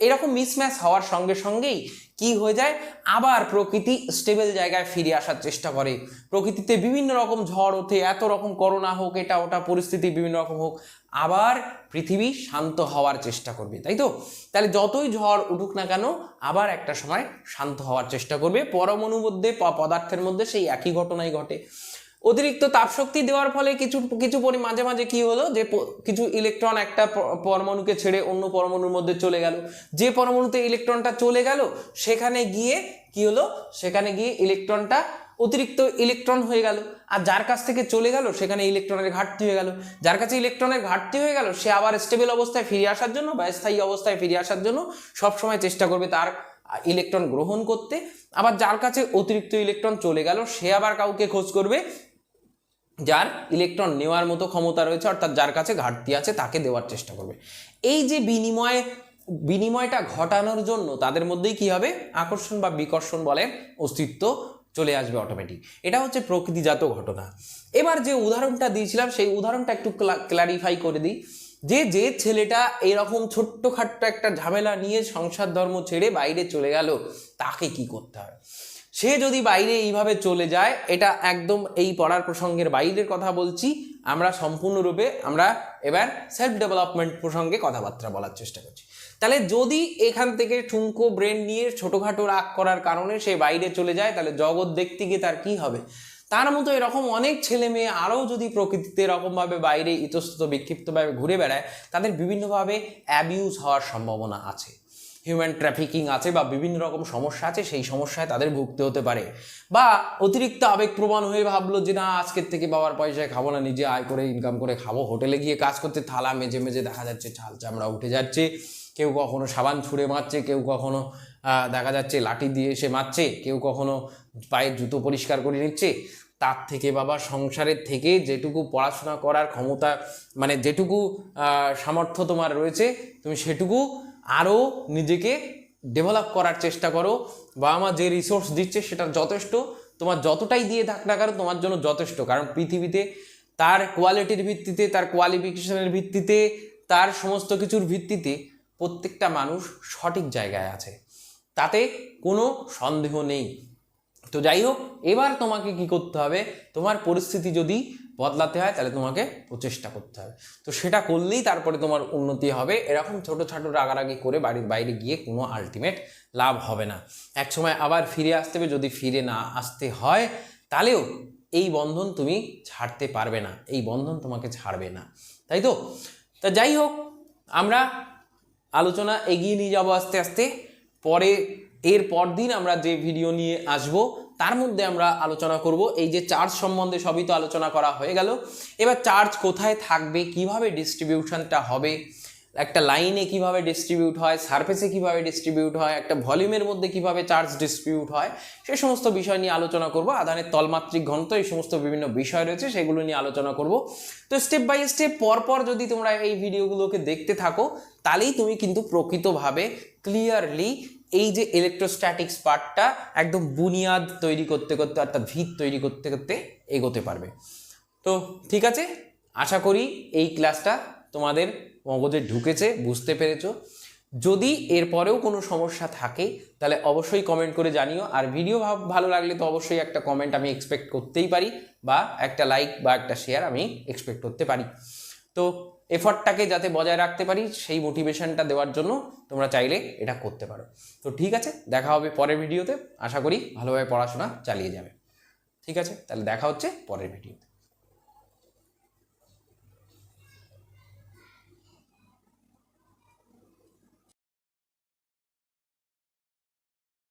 এরকম মিসম্যাচ হওয়ার সঙ্গে সঙ্গেই কি হয়ে যায়, আবার প্রকৃতি স্টেবল জায়গায় ফিরে আসার চেষ্টা করে। প্রকৃতিতে বিভিন্ন রকম ঝড় ওঠে, এত রকম করোনা হোক, এটা ওটা পরিস্থিতি বিভিন্ন রকম হোক, আবার পৃথিবী শান্ত হওয়ার চেষ্টা করবে, তাই তো? তাহলে যতই ঝড় উঠুক না কেন আবার একটা সময় শান্ত হওয়ার চেষ্টা করবে, পরমাণুর মধ্যে পদার্থের মধ্যে সেই একই ঘটনাই ঘটে। অতিরিক্ত তাপশক্তি দেওয়ার ফলে কিছু মাঝে মাঝে কি হলো, যে কিছু ইলেকট্রন একটা পরমাণুকে ছেড়ে অন্য পরমাণুর মধ্যে চলে গেল, যে পরমাণুতে ইলেকট্রনটা চলে গেল সেখানে গিয়ে কি হলো, সেখানে গিয়ে ইলেকট্রনটা অতিরিক্ত ইলেকট্রন হয়ে গেল, আর যার কাছ থেকে চলে গেল সেখানে ইলেকট্রনের ঘাটতি হয়ে গেল, যার কাছে ইলেকট্রনের ঘাটতি হয়ে গেল সে আবার স্টেবল অবস্থায় ফিরে আসার জন্য বা স্থায়ী অবস্থায় ফিরে আসার জন্য সবসময় চেষ্টা করবে তার ইলেকট্রন গ্রহণ করতে, আবার যার কাছে অতিরিক্ত ইলেকট্রন চলে গেল সে আবার কাউকে খোঁজ করবে যার ইলেকট্রন নেওয়ার মতো ক্ষমতা রয়েছে, অর্থাৎ যার কাছে ঘাটতি আছে তাকে দেওয়ার চেষ্টা করবে। এই যে বিনিময়টা ঘটানোর জন্য তাদের মধ্যেই কি হবে, আকর্ষণ বা বিকর্ষণ বলের অস্তিত্ব চলে আসবে অটোমেটিক। এটা হচ্ছে প্রকৃতিজাত ঘটনা। এবার যে উদাহরণটা দিয়েছিলাম সেই উদাহরণটা একটু ক্লারিফাই করে দিই, যে ছেলেটা এরকম ছোট্টখাট্ট একটা ঝামেলা নিয়ে সংসার ধর্ম ছেড়ে বাইরে চলে গেল তাকে কি করতে হবে। সে যদি বাইরে এইভাবে চলে যায়, এটা একদম এই পড়ার প্রসঙ্গের বাইরের কথা বলছি, আমরা সম্পূর্ণরূপে আমরা এবার সেলফ ডেভেলপমেন্ট প্রসঙ্গে কথাবার্তা বলার চেষ্টা করছি। তাহলে যদি এখান থেকে ঠুনকো ব্রেন নিয়ে ছোটোখাটো রাগ করার কারণে সে বাইরে চলে যায়, তাহলে জগৎ দেখতে গিয়ে তার কি হবে? তার মতো এরকম অনেক ছেলে মেয়ে আরও যদি প্রকৃতিতে এরকমভাবে বাইরে ইতস্তত বিক্ষিপ্তভাবে ঘুরে বেড়ায়, তাদের বিভিন্নভাবে অ্যাবিউজ হওয়ার সম্ভাবনা আছে, হিউম্যান ট্রাফিকিং আছে বা বিভিন্ন রকম সমস্যা আছে, সেই সমস্যায় তাদের ভুগতে হতে পারে। বা অতিরিক্ত আবেগপ্রবণ হয়ে ভাবলো যে না আজকের থেকে বাবার পয়সায় খাবো না, নিজে আয় করে ইনকাম করে খাবো, হোটেলে গিয়ে কাজ করতে থালা মেজে মেজে দেখা যাচ্ছে ছাল চামড়া উঠে যাচ্ছে, কেউ কখনো সাবান ছুঁড়ে মারছে, কেউ কখনো দেখা যাচ্ছে লাঠি দিয়ে এসে মারছে, কেউ কখনো পায়ের জুতো পরিষ্কার করে নিচ্ছে। তার থেকে বাবা সংসারের থেকে যেটুকু পড়াশোনা করার ক্ষমতা, মানে যেটুকু সামর্থ্য তোমার রয়েছে তুমি সেটুকু আরও নিজেকে ডেভেলপ করার চেষ্টা করো। বাবা মা যে রিসোর্স দিচ্ছে সেটা যথেষ্ট, তোমার যতটাই দিয়ে থাক না কেন তোমার জন্য যথেষ্ট, কারণ পৃথিবীতে তার কোয়ালিটির ভিত্তিতে, তার কোয়ালিফিকেশনের ভিত্তিতে, তার সমস্ত কিছুর ভিত্তিতে প্রত্যেকটা মানুষ সঠিক জায়গায় আছে। তাতে কোনো সন্দেহ নেই। তো যাই হোক, এবার তোমাকে কি করতে হবে, তোমার পরিস্থিতি যদি বদলাতে হয় তাহলে তোমাকে প্রচেষ্টা করতে হবে। তো সেটা করলেই তারপরে তোমার উন্নতি হবে। এরকম ছোটো ছোটো রাগারাগি করে বাড়ির বাইরে গিয়ে কোনো আলটিমেট লাভ হবে না। এক সময় আবার ফিরে আসতে হবে, যদি ফিরে না আসতে হয় তাহলেও এই বন্ধন তুমি ছাড়তে পারবে না, এই বন্ধন তোমাকে ছাড়বে না, তাই তো? তা যাই হোক, আমরা আলোচনা এগিয়ে নিয়ে যাবো আস্তে আস্তে। পরে এর পর দিন আমরা যে ভিডিও নিয়ে আসব তার মধ্যে আমরা আলোচনা করব এই যে চার্জ সম্বন্ধে। সবই তো আলোচনা করা হয়ে গেল, এবার চার্জ কোথায় থাকবে, কিভাবে ডিস্ট্রিবিউশনটা হবে, একটা লাইনে কিভাবে ডিস্ট্রিবিউট হয়, সারফেসে কিভাবে ডিস্ট্রিবিউট হয়, একটা ভলিউমের মধ্যে কিভাবে চার্জ ডিস্ট্রিবিউট হয়, সে সমস্ত বিষয় নিয়ে আলোচনা করব। আধানের তলমাত্রিক ঘনত্ব, এই সমস্ত বিভিন্ন বিষয় রয়েছে, সেগুলো নিয়ে আলোচনা করব। তো স্টেপ বাই স্টেপ পরপর যদি তোমরা এই ভিডিওগুলোকে দেখতে থাকো তাহলেই তুমি কিন্তু প্রকৃতভাবে ক্লিয়ারলি এই যে ইলেকট্রোস্ট্যাটিক্স পার্টটা একদম বুনিয়াদ তৈরি করতে করতে, অর্থাৎ ভিত তৈরি করতে করতে এগোতে পারবে। তো ঠিক আছে, আশা করি এই ক্লাসটা তোমাদের মগজে ঢুকেছে, বুঝতে পেরেছো। যদি এরপরেও কোনো সমস্যা থাকে তাহলে অবশ্যই কমেন্ট করে জানিও। আর ভিডিও ভালো লাগলে তো অবশ্যই একটা কমেন্ট আমি এক্সপেক্ট করতেই পারি, বা একটা লাইক বা একটা শেয়ার আমি এক্সপেক্ট করতে পারি। তো এফর্টটাকে যাতে বজায় রাখতে পারি সেই মোটিভেশনটা দেওয়ার জন্য তোমরা চাইলে এটা করতে পারো। তো ঠিক আছে, দেখা হবে পরের ভিডিওতে। আশা করি ভালোভাবে পড়াশোনা চালিয়ে যাবে। ঠিক আছে, তাহলে দেখা হচ্ছে পরের ভিডিওতে।